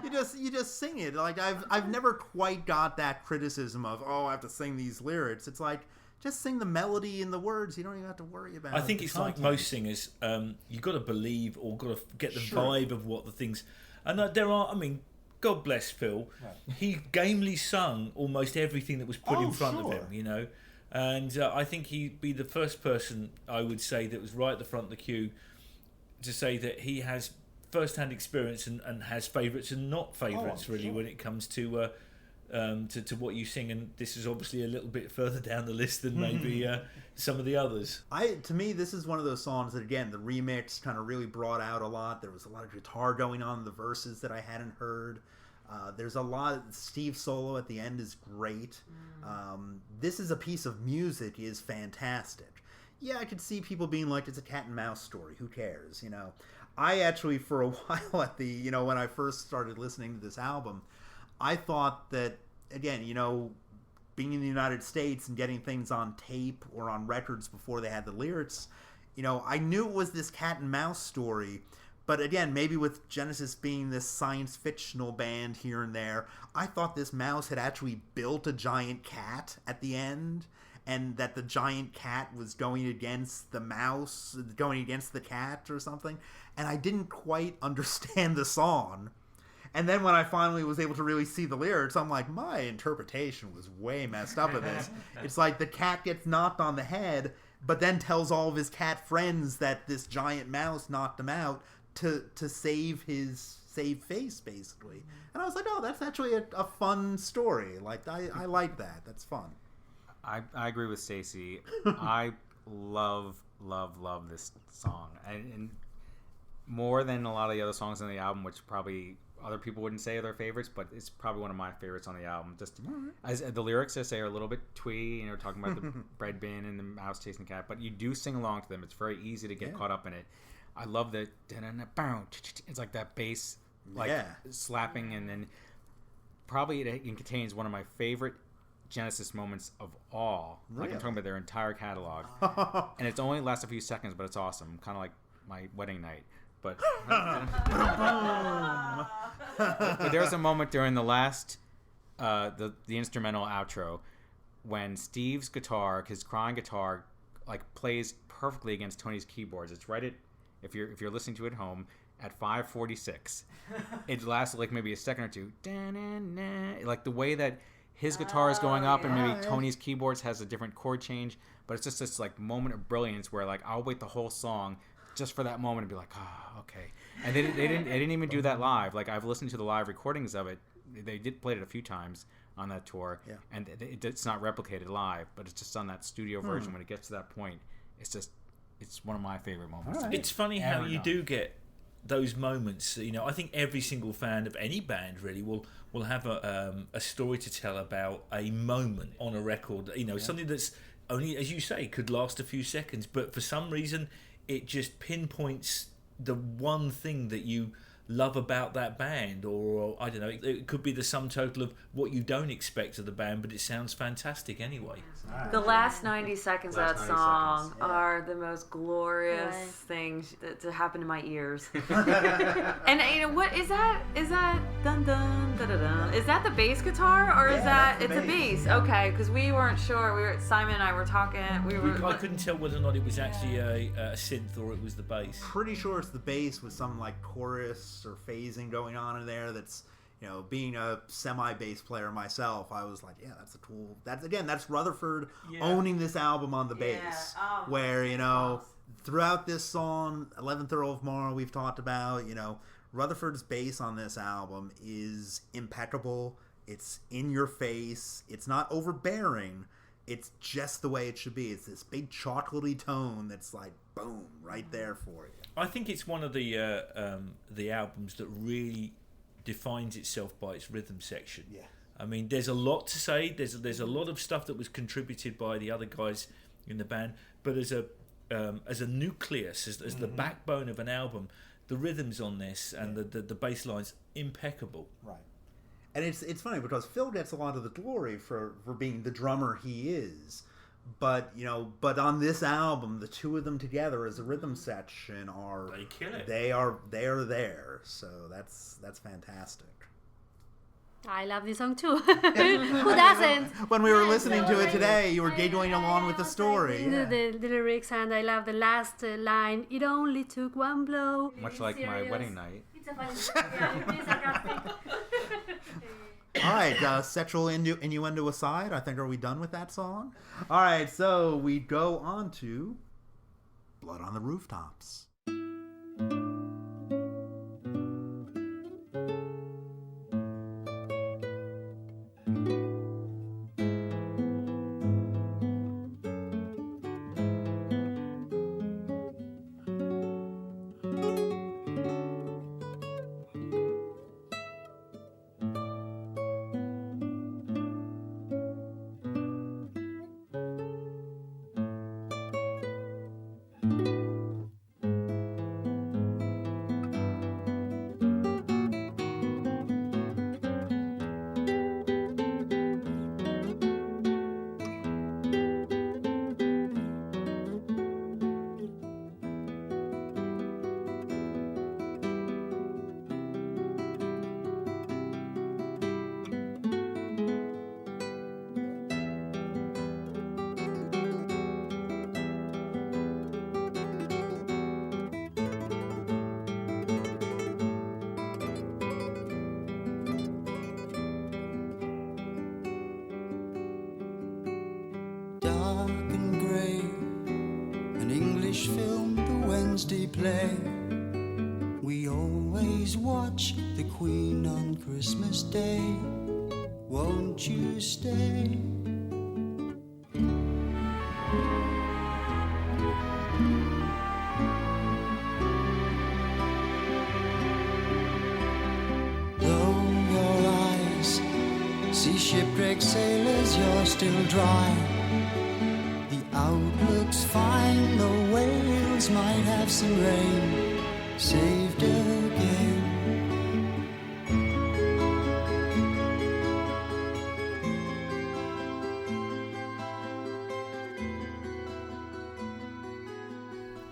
You just sing it. Like I've never quite got that criticism of, I have to sing these lyrics. It's like, just sing the melody and the words. You don't even have to worry about it. I think it's like most singers. You've got to believe or got to get the vibe of what the things. And God bless Phil. Right. He gamely sung almost everything that was put in front of him, And I think he'd be the first person, I would say, that was right at the front of the queue to say that he has first-hand experience and has favourites and not favourites, when it comes to what you sing. And this is obviously a little bit further down the list than maybe some of the others. To me, this is one of those songs that, again, the remix kind of really brought out a lot. There was a lot of guitar going on in the verses that I hadn't heard. There's a lot. Steve's solo at the end is great. This is a piece of music is fantastic. Yeah, I could see people being like, it's a cat and mouse story. Who cares? I actually, for a while at the, when I first started listening to this album, I thought that, again, being in the United States and getting things on tape or on records before they had the lyrics, I knew it was this cat and mouse story. But again, maybe with Genesis being this science fictional band here and there, I thought this mouse had actually built a giant cat at the end, and that the giant cat was going against the mouse, going against the cat or something. And I didn't quite understand the song. And then when I finally was able to really see the lyrics, I'm like, my interpretation was way messed up of this. It's like the cat gets knocked on the head, but then tells all of his cat friends that this giant mouse knocked him out to save face, basically. And I was like, that's actually a fun story. Like, I like that. That's fun. I agree with Stacey. I love this song. And more than a lot of the other songs on the album, which probably other people wouldn't say are their favorites, but it's probably one of my favorites on the album. Just as the lyrics, I say, are a little bit twee, talking about the bread bin and the mouse chasing the cat, but you do sing along to them. It's very easy to get caught up in it. I love the it's like that bass, slapping, and then probably it contains one of my favorite Genesis moments of awe. Like I'm Really? talking about their entire catalog, and it's only lasts a few seconds, but it's awesome. Kind of like my wedding night. But but there's a moment during the last the instrumental outro when Steve's guitar, his crying guitar, like plays perfectly against Tony's keyboards. It's right at, if you're listening to it at home, at 5:46. It lasts like maybe a second or two. Da-na-na. Like the way that his guitar is going up and maybe Tony's keyboards has a different chord change, but it's just this like moment of brilliance where like I'll wait the whole song just for that moment and be like, oh, okay. And they didn't even do that live. Like I've listened to the live recordings of it. They did play it a few times on that tour, and it's not replicated live, but it's just on that studio version. When it gets to that point, it's one of my favorite moments. Right. It's funny how you do get those moments. You know, I think every single fan of any band really will have a story to tell about a moment on a record. You know, something that's only, as you say, could last a few seconds, but for some reason it just pinpoints the one thing that you love about that band, or I don't know, it could be the sum total of what you don't expect of the band, but it sounds fantastic anyway. The last 90 seconds of that song are the most glorious things to happen to my ears. And you know what is that? Is that dun dun da da dun? Is that the bass guitar or is that it's a bass? Okay, because we weren't sure. Simon and I were talking. I couldn't tell whether or not it was actually a synth or it was the bass. Pretty sure it's the bass with some like chorus or phasing going on in there. That's, you know, being a semi-bass player myself, I was like, yeah, that's a tool. That's Rutherford owning this album on the bass. Where, you know, throughout this song, 11th Earl of Mar, we've talked about, you know, Rutherford's bass on this album is impeccable. It's in your face. It's not overbearing. It's just the way it should be. It's this big chocolatey tone that's like, boom, right there for you. I think it's one of the albums that really defines itself by its rhythm section. Yeah. I mean, there's a lot to say. There's a lot of stuff that was contributed by the other guys in the band, but as a nucleus, as the backbone of an album, the rhythms on this and the bass lines impeccable. Right. And it's funny because Phil gets a lot of the glory for being the drummer he is. But, you know, on this album, the two of them together as a rhythm section they kill it. They are there. So that's fantastic. I love this song too. Who doesn't? When we were listening to it today, you were giggling along with the story. The lyrics, and I love the last line. It only took one blow. Much like my wedding night. It's a funny. All right, sexual innuendo aside, I think, are we done with that song? All right, so we go on to Blood on the Rooftops. Play. We always watch the Queen on Christmas Day. Won't you stay? Though your eyes see shipwrecked sailors, you're still dry. The outlook's fine, the whales might have some rain. Saved again.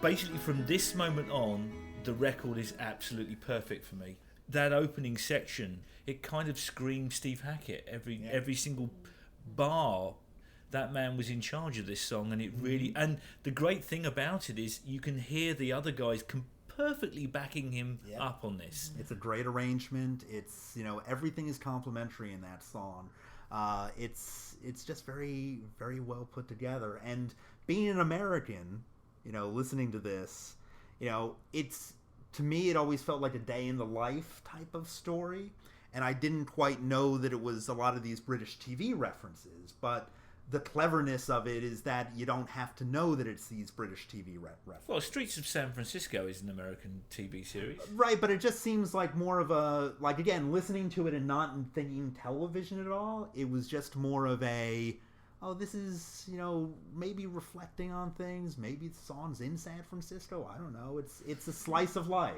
basically from this moment on, the record is absolutely perfect for me. That opening section, it kind of screams Steve Hackett. Every single bar, that man was in charge of this song, and it really. And the great thing about it is you can hear the other guys perfectly backing him up on this. It's a great arrangement. It's, you know, everything is complimentary in that song. It's just very, very well put together. And being an American, you know, listening to this, you know, it's, to me, it always felt like a day in the life type of story. And I didn't quite know that it was a lot of these British TV references, but the cleverness of it is that you don't have to know that it's these British TV references. Well, Streets of San Francisco is an American TV series. Right, but it just seems like more of a, like, again, listening to it and not thinking television at all, it was just more of a, oh, this is, you know, maybe reflecting on things, maybe the song's in San Francisco, I don't know, it's a slice of life,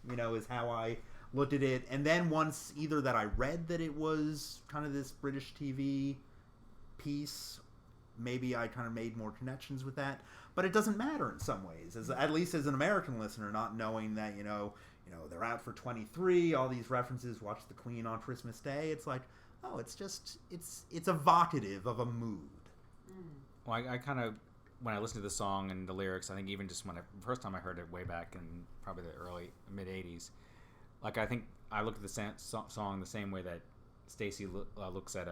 you know, is how I looked at it. And then once either that I read that it was kind of this British TV piece, maybe I kind of made more connections with that, but it doesn't matter in some ways, at least as an American listener, not knowing that, you know, they're out for 23, all these references, watch the Queen on Christmas Day, it's like, oh, it's just, it's evocative of a mood. Well, I kind of, when I listened to the song and the lyrics, I think even just when first time I heard it way back in probably the early, mid-'80s, like, I think I looked at the song the same way that Stacey looks at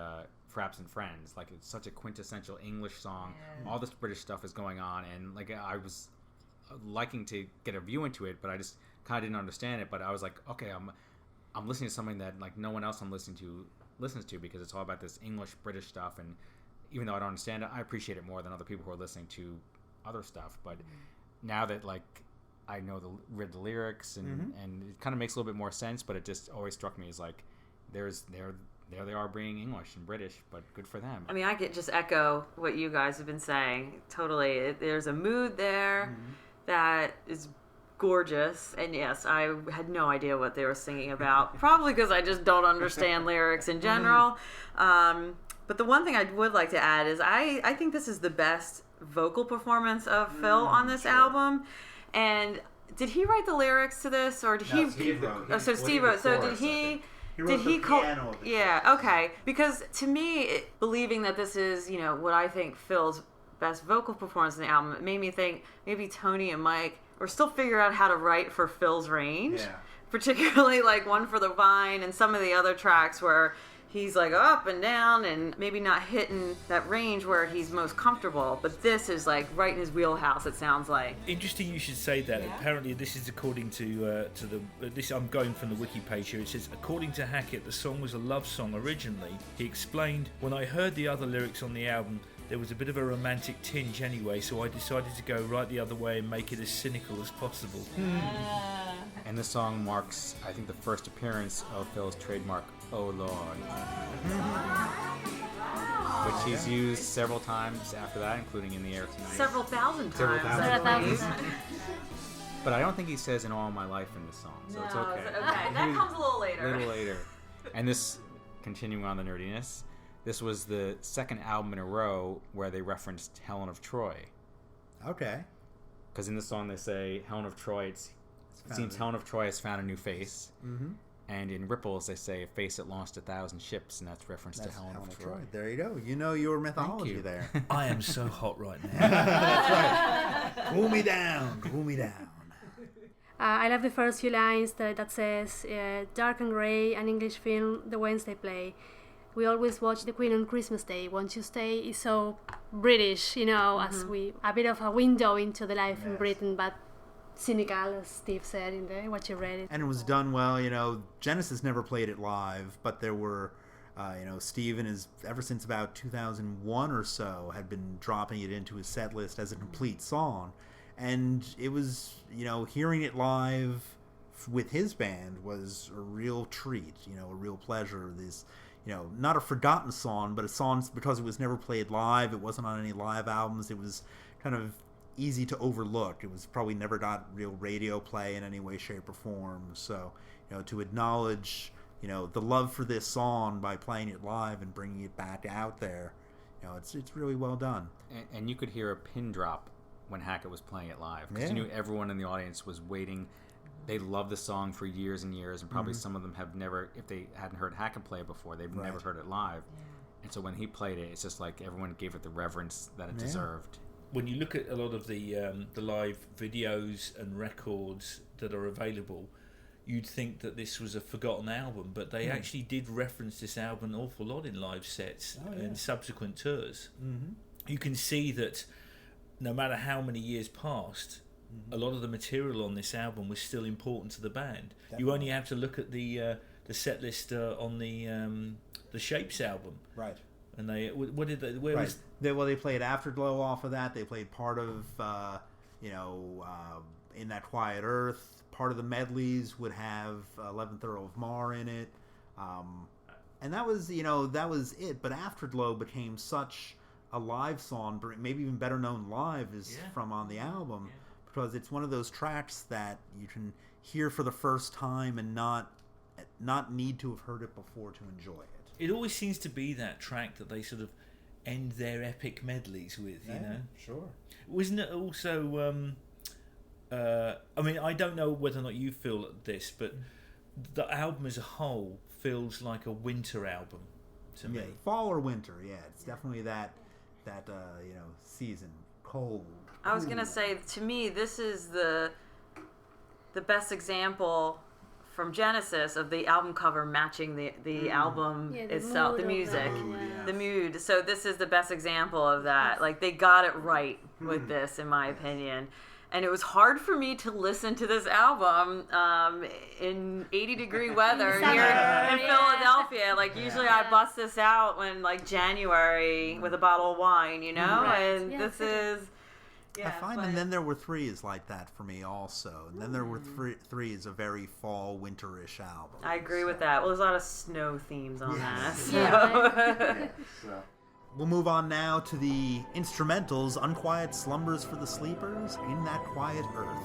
Fraps and Friends. Like, it's such a quintessential English song. Yeah. All this British stuff is going on, and like, I was liking to get a view into it, but I just kind of didn't understand it. But I was like, okay, I'm listening to something that like no one else I'm listening to listens to, because it's all about this English British stuff, and even though I don't understand it, I appreciate it more than other people who are listening to other stuff. But now that like I know read the lyrics and it kind of makes a little bit more sense, but it just always struck me as like there they are bringing English and British, but good for them. I mean, I could just echo what you guys have been saying. Totally. There's a mood there that is gorgeous. And yes, I had no idea what they were singing about, probably because I just don't understand lyrics in general. But the one thing I would like to add is I think this is the best vocal performance of Phil on this album. And did he write the lyrics to this, or did he? Steve wrote. Oh, so Steve wrote. So did he? He wrote the piano of the Yeah, okay. Because to me, believing that this is, you know, what I think Phil's best vocal performance in the album, it made me think maybe Tony and Mike were still figuring out how to write for Phil's range. Yeah. Particularly like One for the Vine and some of the other tracks where he's like up and down and maybe not hitting that range where he's most comfortable. But this is like right in his wheelhouse, it sounds like. Interesting you should say that. Yeah. Apparently this is according to this. I'm going from the wiki page here. It says, according to Hackett, the song was a love song originally. He explained, when I heard the other lyrics on the album, there was a bit of a romantic tinge anyway, so I decided to go right the other way and make it as cynical as possible. And this song marks, I think, the first appearance of Phil's trademark, "Oh Lord," which he's used several times after that, including in the air tonight. Several thousand times. Several thousand. But I don't think he says "in all my life" in this song, so it's okay. Okay, that comes a little later. A little later. And this, continuing on the nerdiness, this was the second album in a row where they referenced Helen of Troy. Okay. Because in the song they say Helen of Troy, it seems Helen of Troy has found a new face. And in Ripples they say a face that lost 1,000 ships, and that's reference to Helen of Troy. There you go. You know your mythology there. I am so hot right now. That's right. Cool me down. Cool me down. I love the first few lines that says, dark and grey, an English film, the Wednesday play. We always watch the Queen on Christmas Day. Won't you stay? Is so British, you know, as a bit of a window into the life in Britain, but cynical, as Steve said in the what you read it. And it was done well. You know, Genesis never played it live, but there were, you know, Steve and ever since about 2001 or so had been dropping it into his set list as a complete song. And it was, you know, hearing it live with his band was a real treat, you know, a real pleasure. This, you know, not a forgotten song, but a song because it was never played live. It wasn't on any live albums. It was kind of easy to overlook. It was probably never got real radio play in any way, shape, or form. So, you know, to acknowledge, you know, the love for this song by playing it live and bringing it back out there, you know, it's really well done. And you could hear a pin drop when Hackett was playing it live, because Yeah. you knew everyone in the audience was waiting. They loved the song for years and years, and probably some of them have never, if they hadn't heard Hackett play it before, they've never heard it live. And so when he played it, it's just like everyone gave it the reverence that it deserved. When you look at a lot of the live videos and records that are available, you'd think that this was a forgotten album, but they actually did reference this album an awful lot in live sets and subsequent tours. You can see that no matter how many years passed, a lot of the material on this album was still important to the band. You only have to look at the set list on the Shapes album. Right. And they, what did they, where Right. was... They played Afterglow off of that. They played part of, In That Quiet Earth. Part of the medleys would have 11th Earl of Mar in it. And that was it. But Afterglow became such a live song, maybe even better known live is from on the album, because it's one of those tracks that you can hear for the first time and not need to have heard it before to enjoy it. It always seems to be that track that they sort of end their epic medleys with, you know? Sure. Wasn't it also... I mean, I don't know whether or not you feel this, but the album as a whole feels like a winter album to me. Fall or winter, it's definitely that season. Cold. I was gonna say, to me, this is the best example from Genesis of the album cover matching the album the itself, mood the of music, that, the mood. So this is the best example of that. Like, they got it right with this, in my opinion. And it was hard for me to listen to this album in 80-degree weather here in Philadelphia. Like, usually I bust this out when, like, January with a bottle of wine, you know? Right. And Yeah, this is... I find, and Then There Were Three is like that for me also. And Then There Were Three is a very fall, winterish album. I agree with that. Well, there's a lot of snow themes on that. So. Yeah. We'll move on now to the instrumentals, Unquiet Slumbers for the Sleepers, In That Quiet Earth.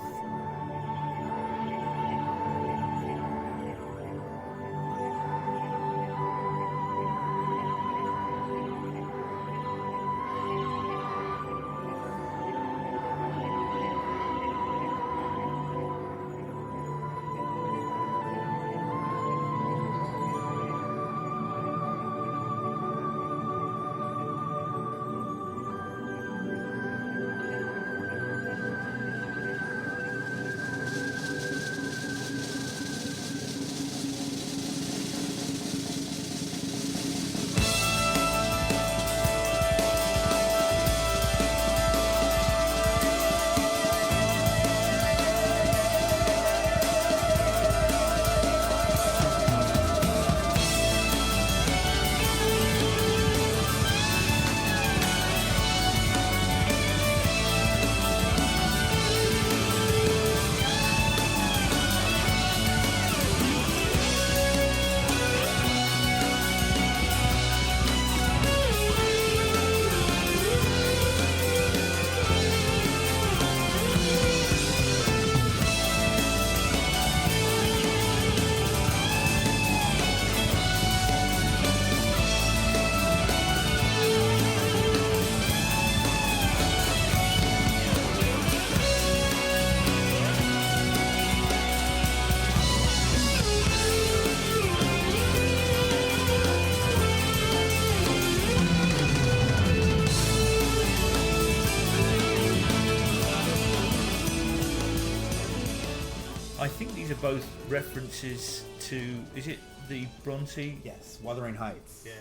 I think these are both references to, is it the Bronte? Yes, Wuthering Heights. Yeah.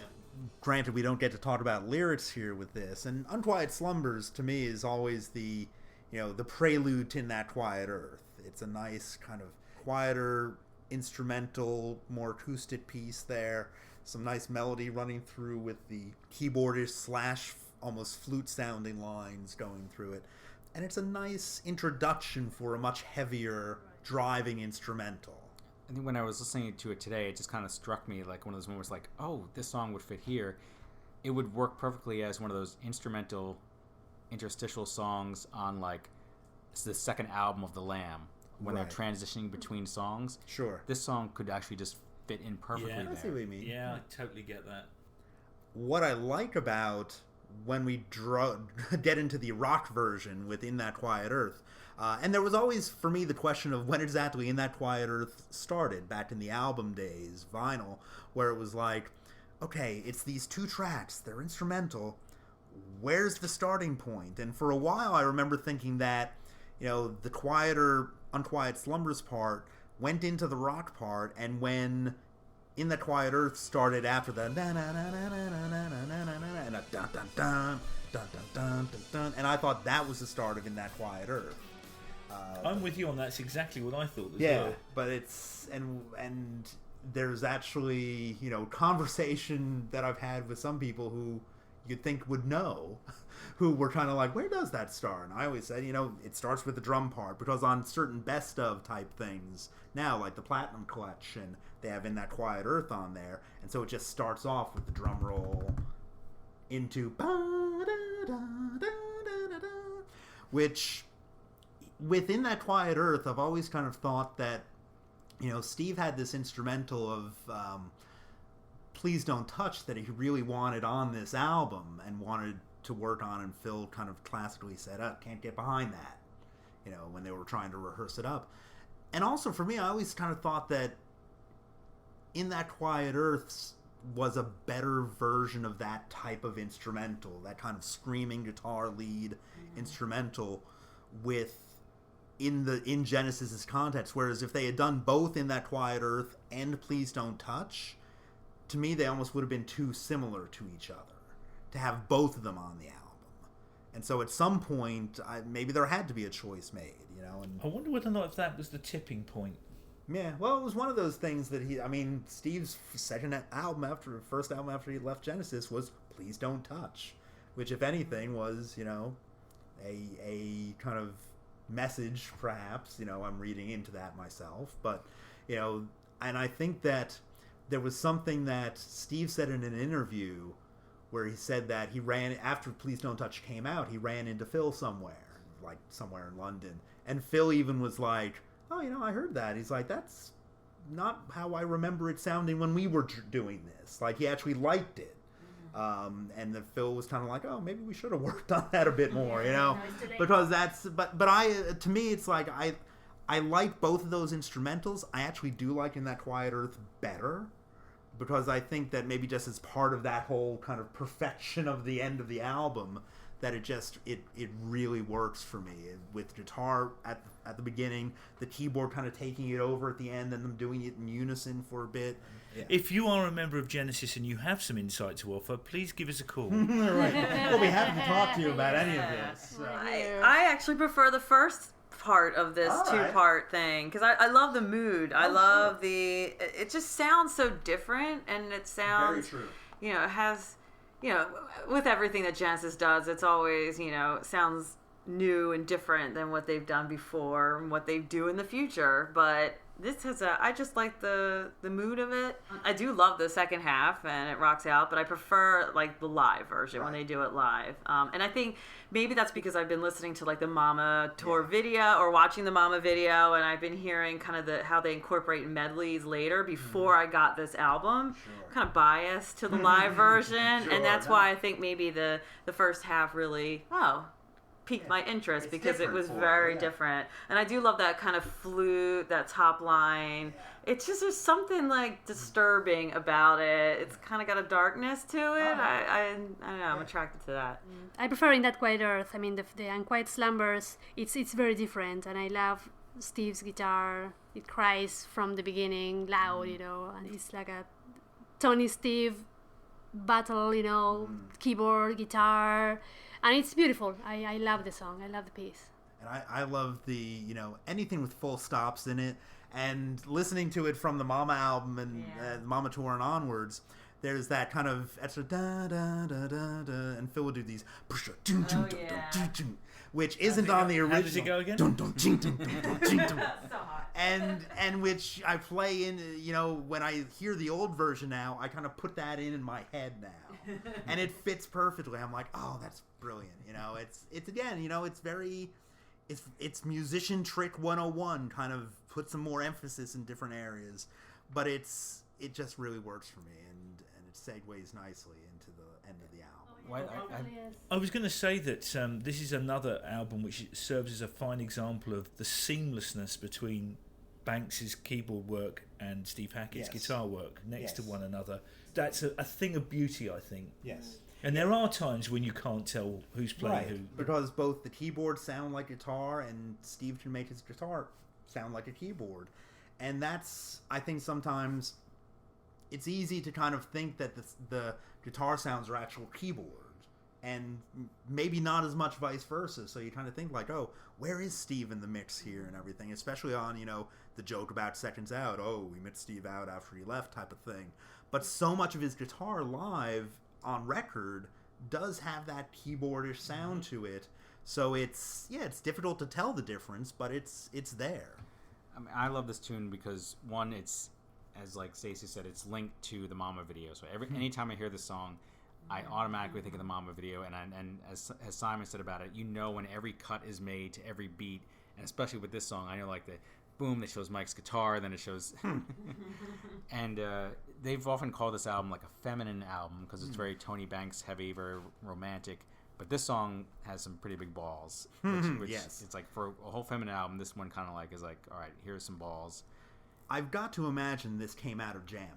Granted, we don't get to talk about lyrics here with this, and Unquiet Slumbers to me is always the prelude to In That Quiet Earth. It's a nice kind of quieter instrumental, more acoustic piece there. Some nice melody running through with the keyboardish / almost flute sounding lines going through it. And it's a nice introduction for a much heavier driving instrumental. I think when I was listening to it today, it just kind of struck me like one of those moments like, oh, this song would fit here. It would work perfectly as one of those instrumental interstitial songs on like it's the second album of The Lamb when they're transitioning between songs. Sure. This song could actually just fit in perfectly Yeah. there. I see what you mean. Yeah, I totally get that. What I like about when we get into the rock version within That Quiet Earth. And there was always, for me, the question of when exactly In That Quiet Earth started, back in the album days, vinyl, where it was like, okay, it's these 2 tracks, they're instrumental, where's the starting point? And for a while I remember thinking that, the quieter, Unquiet Slumbers part went into the rock part, and when In That Quiet Earth started after the and I thought that was the start of In That Quiet Earth. I'm with you on that. That's exactly what I thought as yeah, well. but it's and there's actually conversation that I've had with some people who you'd think would know, who were kind of like, where does that start? And I always said, it starts with the drum part, because on certain best of type things now, like the Platinum Collection, they have In That Quiet Earth on there, and so it just starts off with the drum roll into which within That Quiet Earth, I've always kind of thought that Steve had this instrumental of Please Don't Touch that he really wanted on this album and wanted to work on, and Phil kind of classically said, can't get behind that, when they were trying to rehearse it up. And also for me, I always kind of thought that In That Quiet Earth was a better version of that type of instrumental, that kind of screaming guitar lead instrumental in Genesis's context. Whereas if they had done both In That Quiet Earth and Please Don't Touch, to me they almost would have been too similar to each other to have both of them on the album. And so at some point, maybe there had to be a choice made, And I wonder whether or not if that was the tipping point. yeah, well, it was one of those things that Steve's first album after he left Genesis was Please Don't Touch, which, if anything, was, a kind of message, perhaps, I'm reading into that myself, but, and I think that there was something that Steve said in an interview where he said that he ran, after Please Don't Touch came out, he ran into Phil somewhere in London, and Phil even was like, oh, I heard that. He's like, that's not how I remember it sounding when we were doing this. Like, he actually liked it. And then Phil was kind of like, oh, maybe we should have worked on that a bit more, because to me, it's like, I like both of those instrumentals. I actually do like In That Quiet Earth better, because I think that maybe just as part of that whole kind of perfection of the end of the album, that it really works for me, with guitar at the beginning, the keyboard kind of taking it over at the end, and them doing it in unison for a bit. Yeah. If you are a member of Genesis and you have some insight to offer, please give us a call. Right. We'll be happy to talk to you about any of this. I actually prefer the first part of this two-part thing, because I love the mood. I love it just sounds so different, and it sounds very true. It has, with everything that Genesis does, it's always, sounds new and different than what they've done before and what they do in the future. But this has I just like the mood of it. I do love the second half, and it rocks out, but I prefer the live version when they do it live. And I think maybe that's because I've been listening to the Mama tour video, or watching the Mama video, and I've been hearing kind of how they incorporate medleys later before I got this album. Kind of biased to the live version, and that's why I think maybe the first half really piqued my interest, because it was very different. And I do love that kind of flute, that top line. It's just, there's something disturbing about it. It's kind of got a darkness to it. I don't know, I'm attracted to that. I prefer In That Quiet Earth. The Unquiet Slumbers, it's very different, and I love Steve's guitar. It cries from the beginning, loud, and it's like a Tony Steve battle, keyboard, guitar, and it's beautiful. I love the song. I love the piece. And I love the, anything with full stops in it, and listening to it from the Mama album and the Mama tour and onwards, there's that kind of extra da da da da da, and Phil would do these, which isn't on the original. How does it go again? So hot. And which I play in, when I hear the old version now, I kind of put that in my head now, and it fits perfectly. I'm like, oh, that's brilliant. It's again, it's very, it's musician trick 101, kind of put some more emphasis in different areas, but it just really works for me, and it segues nicely into the end of the album. I was going to say that this is another album which serves as a fine example of the seamlessness between Banks's keyboard work and Steve Hackett's guitar work next to one another. That's a thing of beauty, I think. Yes. And there are times when you can't tell who's playing who. Because both the keyboards sound like guitar and Steve can make his guitar sound like a keyboard. And that's, I think sometimes it's easy to kind of think that the guitar sounds are actual keyboards. And maybe not as much vice versa. So you kind of think like, oh, where is Steve in the mix here and everything? Especially on, the joke about Seconds Out. Oh, we met Steve out after he left type of thing. But so much of his guitar live on record does have that keyboardish sound to it. So it's difficult to tell the difference, but it's there. I mean, I love this tune because, one, it's, as like Stacey said, it's linked to the Mama video. So anytime I hear this song, I automatically think of the Mama video, and as Simon said about it, when every cut is made to every beat, and especially with this song, I know like the boom that shows Mike's guitar, then it shows, and they've often called this album like a feminine album because it's very Tony Banks heavy, very romantic. But this song has some pretty big balls. Which Yes, it's like for a whole feminine album, this one kind of like is like, all right, here's some balls. I've got to imagine this came out of jamming.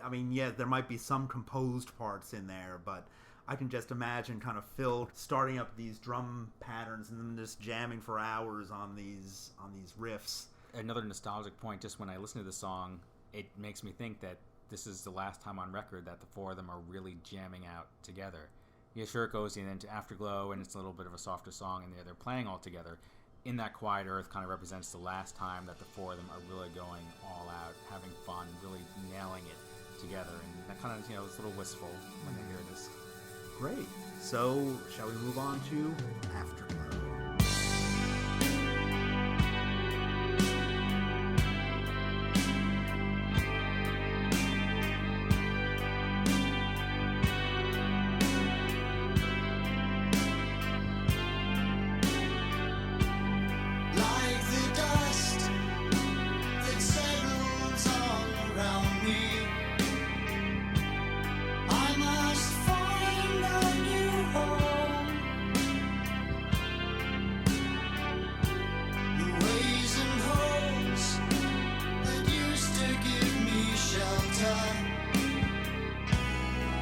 I mean, yeah, there might be some composed parts in there, but I can just imagine kind of Phil starting up these drum patterns and then just jamming for hours on these riffs. Another nostalgic point, just when I listen to this song, it makes me think that this is the last time on record that the four of them are really jamming out together. Yeah, sure, it goes into Afterglow, and it's a little bit of a softer song, and they're playing all together. In That Quiet Earth kind of represents the last time that the four of them are really going all out, having fun, really nailing it together, and that kind of, it's a little wistful when they hear this. Great. So, shall we move on to Afterglow? Like the dust that settles all around me, I must find a new home. The ways and holes that used to give me shelter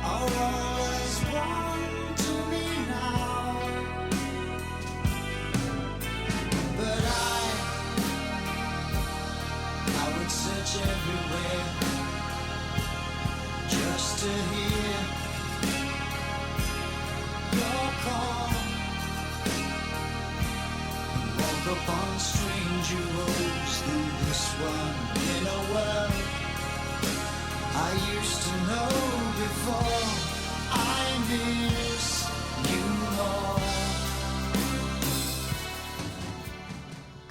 are all as one to me now. But I would search everywhere just to hear your call and walk upon strange roads through this one in a world I used to know before. I miss you more.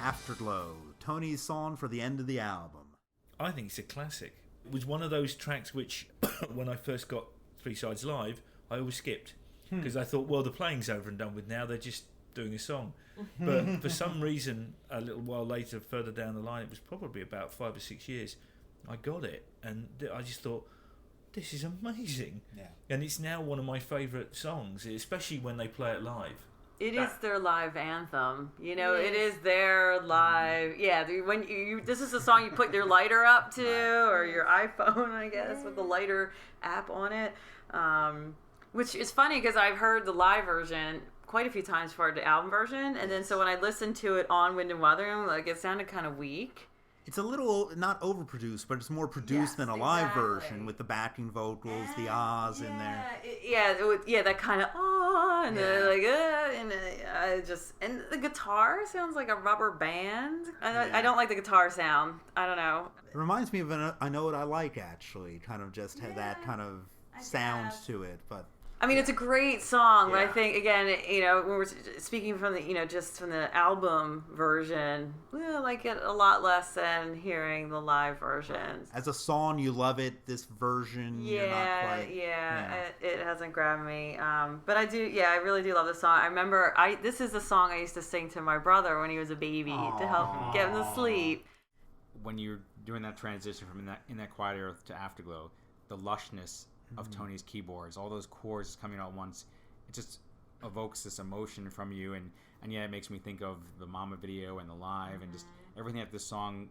Afterglow, Tony's song for the end of the album. I think it's a classic. It was one of those tracks which, when I first got Three Sides Live, I always skipped. Because I thought, well, the playing's over and done with now, they're just doing a song. But for some reason, a little while later, further down the line, it was probably about 5 or 6 years, I got it. And I just thought, this is amazing. Yeah. And it's now one of my favourite songs, especially when they play it live. It is their live anthem. It is their live. Yeah, when this is the song you put your lighter up to, or your iPhone, I guess, with the lighter app on it. Which is funny because I've heard the live version quite a few times for the album version, and then so when I listened to it on Wind Wuthering, like it sounded kind of weak. It's a little, not overproduced, but it's more produced than a live version with the backing vocals, the ahs in there. That kind of and and the guitar sounds like a rubber band. I don't like the guitar sound. I don't know. It reminds me of I Know What I Like, actually. Kind of just had that kind of sound to it, but... I mean, it's a great song, but I think, again, when we're speaking from the, just from the album version, I like it a lot less than hearing the live versions. As a song, you love it. This version, you're not quite... It hasn't grabbed me. But I really do love this song. I remember, this is the song I used to sing to my brother when he was a baby to help get him to sleep. When you're doing that transition from In That Quiet Earth to Afterglow, the lushness of Tony's keyboards, all those chords coming out at once, it just evokes this emotion from you, and yeah, it makes me think of the Mama video and the live, and just everything that this song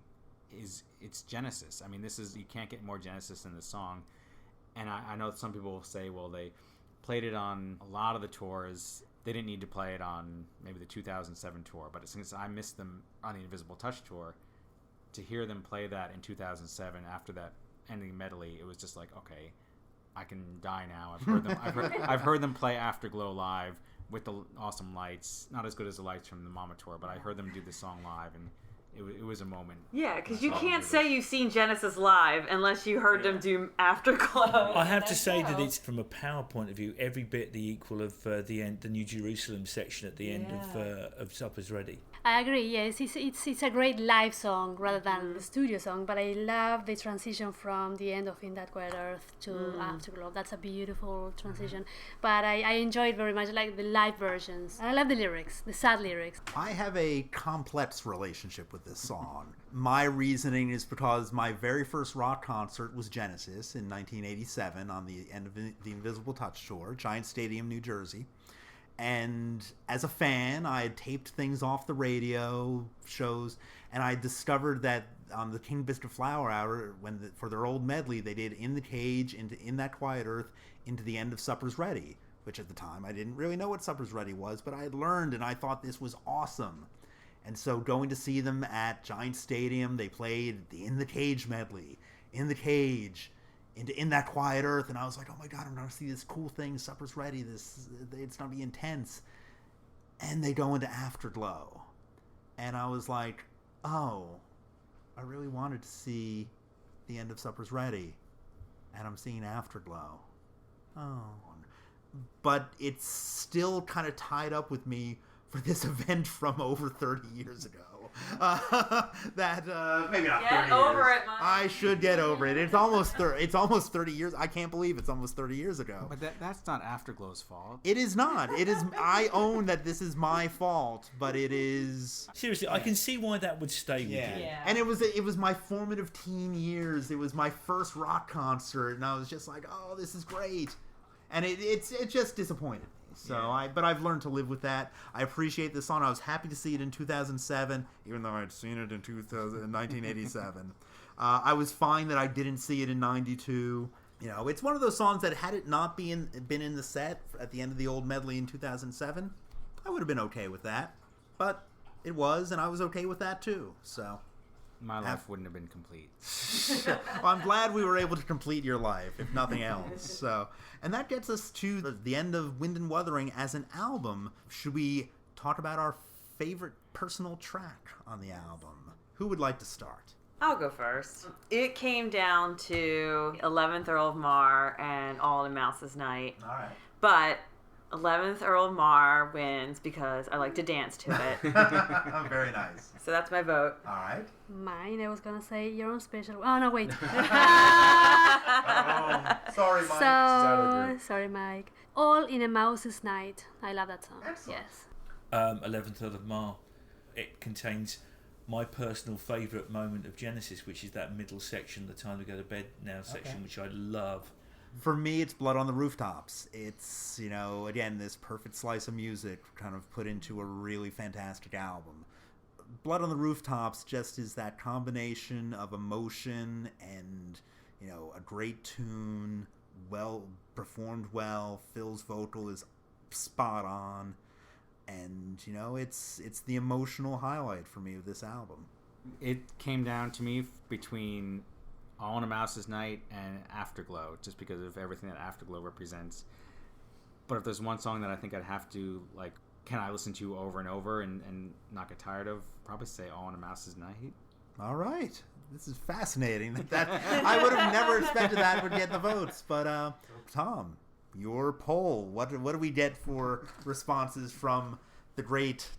it's Genesis. I mean, you can't get more Genesis than this song. And I know some people will say, well, they played it on a lot of the tours. They didn't need to play it on maybe the 2007 tour, but since I missed them on the Invisible Touch tour, to hear them play that in 2007 after that ending medley, it was just like, okay, I can die now. I've heard them play Afterglow live with the awesome lights. Not as good as the lights from the Mama tour, but I heard them do the song live, and it was a moment. Yeah, because you can't say you've seen Genesis live unless you heard them do Afterglow. I have to say that it's, from a power point of view, every bit the equal of the New Jerusalem section at the end of Supper's Ready. I agree. Yes, it's a great live song rather than the studio song. But I love the transition from the end of In That Quiet Earth to Afterglow. That's a beautiful transition. But I enjoy it very much, like the live versions. And I love the lyrics, the sad lyrics. I have a complex relationship with this song. My reasoning is because my very first rock concert was Genesis in 1987 on the end of the Invisible Touch tour, Giant Stadium, New Jersey. And as a fan, I had taped things off the radio shows, and I discovered that on the King Vista Flower Hour, for their old medley, they did In the Cage, into In That Quiet Earth, into the end of Supper's Ready, which at the time I didn't really know what Supper's Ready was, but I had learned, and I thought this was awesome. And so going to see them at Giant Stadium, they played the In the Cage medley, In the Cage, In That Quiet Earth, and I was like, oh my god, I'm going to see this cool thing, Supper's Ready, it's going to be intense. And they go into Afterglow. And I was like, oh, I really wanted to see the end of Supper's Ready, and I'm seeing Afterglow. Oh. But it's still kind of tied up with me for this event from over 30 years ago. Maybe not 30 years. Get over it, Mike. I should get over it. It's almost 30 years. I can't believe it's almost 30 years ago. But that's not Afterglow's fault. It is not. It is. I own that this is my fault, but it is. Seriously, I can see why that would stay with you. Yeah. And it was my formative teen years. It was my first rock concert, and I was just like, oh, this is great. And it just disappointed me. So but I've learned to live with that. I appreciate this song. I was happy to see it in 2007, even though I'd seen it in 1987. I was fine that I didn't see it in 92. You know, it's one of those songs that had it not been in the set at the end of the old medley in 2007, I would have been okay with that. But it was, and I was okay with that too. So my life wouldn't have been complete. Well, I'm glad we were able to complete your life, if nothing else. So, and that gets us to the end of Wind Wuthering as an album. Should we talk about our favorite personal track on the album? Who would like to start? I'll go first. It came down to 11th Earl of Mar and All in Mouse's Night. All right. But 11th Earl of Mar wins because I like to dance to it. Very nice. So that's my vote. All right. Mine, I was going to say Your Own Special... Oh, no, wait. Sorry, Mike. Sorry, Mike. All in a Mouse's Night. I love that song. Excellent. Yes. 11th Earl of Mar. It contains my personal favourite moment of Genesis, which is that middle section, the Time to Go to Bed Now section, which I love. For me, it's Blood on the Rooftops. It's, you know, again, this perfect slice of music kind of put into a really fantastic album. Blood on the Rooftops just is that combination of emotion and, you know, a great tune, well performed well. Phil's vocal is spot on. And, you know, it's the emotional highlight for me of this album. It came down to me between All in a Mouse's Night and Afterglow, just because of everything that Afterglow represents. But if there's one song that I think I'd have to, like, can I listen to over and over and not get tired of, probably say All in a Mouse's Night. All right. This is fascinating. That I would have never expected that would get the votes. But, Tom, your poll, what do we get for responses from the great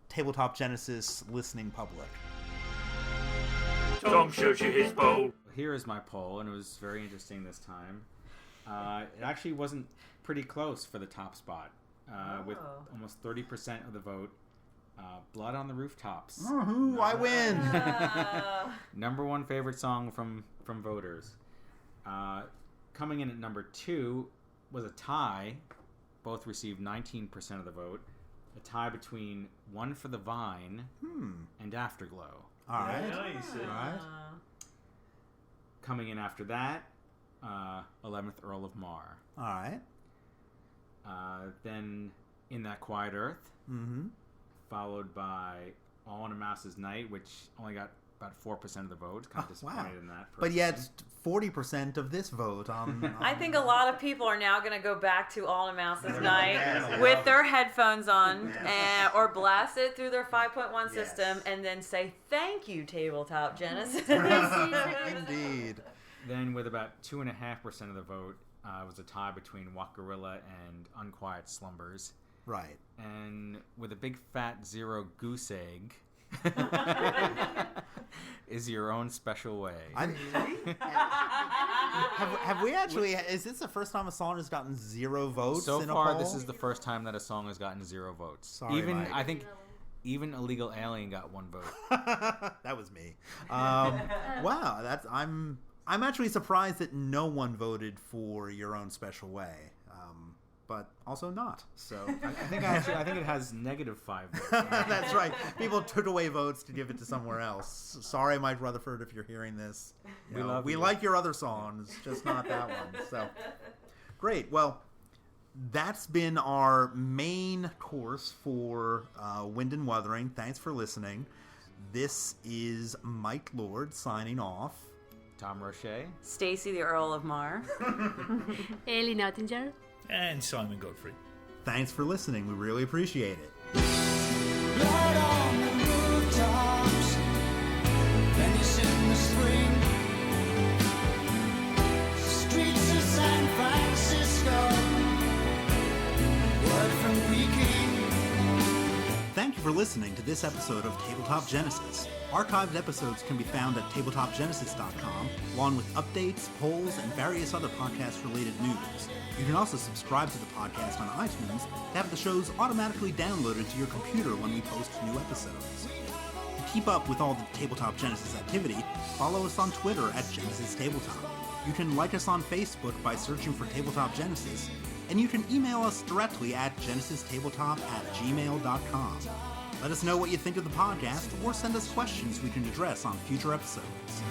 Tabletop Genesis listening public? Tom shows you his poll. Here is my poll, and it was very interesting this time. It actually wasn't pretty close for the top spot, with almost 30% of the vote. Blood on the Rooftops. Ooh, I win! Number one favorite song from voters. Coming in at number 2 was a tie both received 19% of the vote. A tie between One for the Vine and Afterglow. All right. Nice. All right. Coming in after that, 11th Earl of Mar. All right. Then In That Quiet Earth, followed by All in a Mouse's Night, which only got about 4% of the vote. Kind of disappointed in that. But yet, 40% of this vote on I think a lot of people are now going to go back to All in a Mouse's Night Yeah. with their headphones on or blast it through their 5.1 system and then say, thank you, Tabletop Genesis. Indeed. Then with about 2.5% of the vote, was a tie between Wakarilla and Unquiet Slumbers. Right. And with a big fat 0 goose egg is Your Own Special Way. Have we actually? Is this the first time a song has gotten 0 votes? So in far, a poll? this is the first time that a song has gotten 0 votes. Sorry, Mike. I think even Illegal Alien got 1 vote. That was me. Wow, I'm actually surprised that no one voted for Your Own Special Way. But also not. So I think it has -5 votes. that's right. People took away votes to give it to somewhere else. Sorry, Mike Rutherford, if you're hearing this. We love we you. like your other songs, just not that one. So great. Well, that's been our main course for Wind and Wuthering. Thanks for listening. This is Mike Lord signing off. Tom Roche. Stacy, the Earl of Mar. Ellie Nottinger. And Simon Godfrey. Thanks for listening. We really appreciate it. Blood on the rooftops, Venice in the spring, streets of San Francisco, word from Peking. Thank you for listening to this episode of Tabletop Genesis. Archived episodes can be found at tabletopgenesis.com, along with updates, polls, and various other podcast-related news. You can also subscribe to the podcast on iTunes to have the shows automatically downloaded to your computer when we post new episodes. To keep up with all the Tabletop Genesis activity, follow us on Twitter at Genesis Tabletop. You can like us on Facebook by searching for Tabletop Genesis, and you can email us directly at genesistabletop@gmail.com. Let us know what you think of the podcast, or send us questions we can address on future episodes.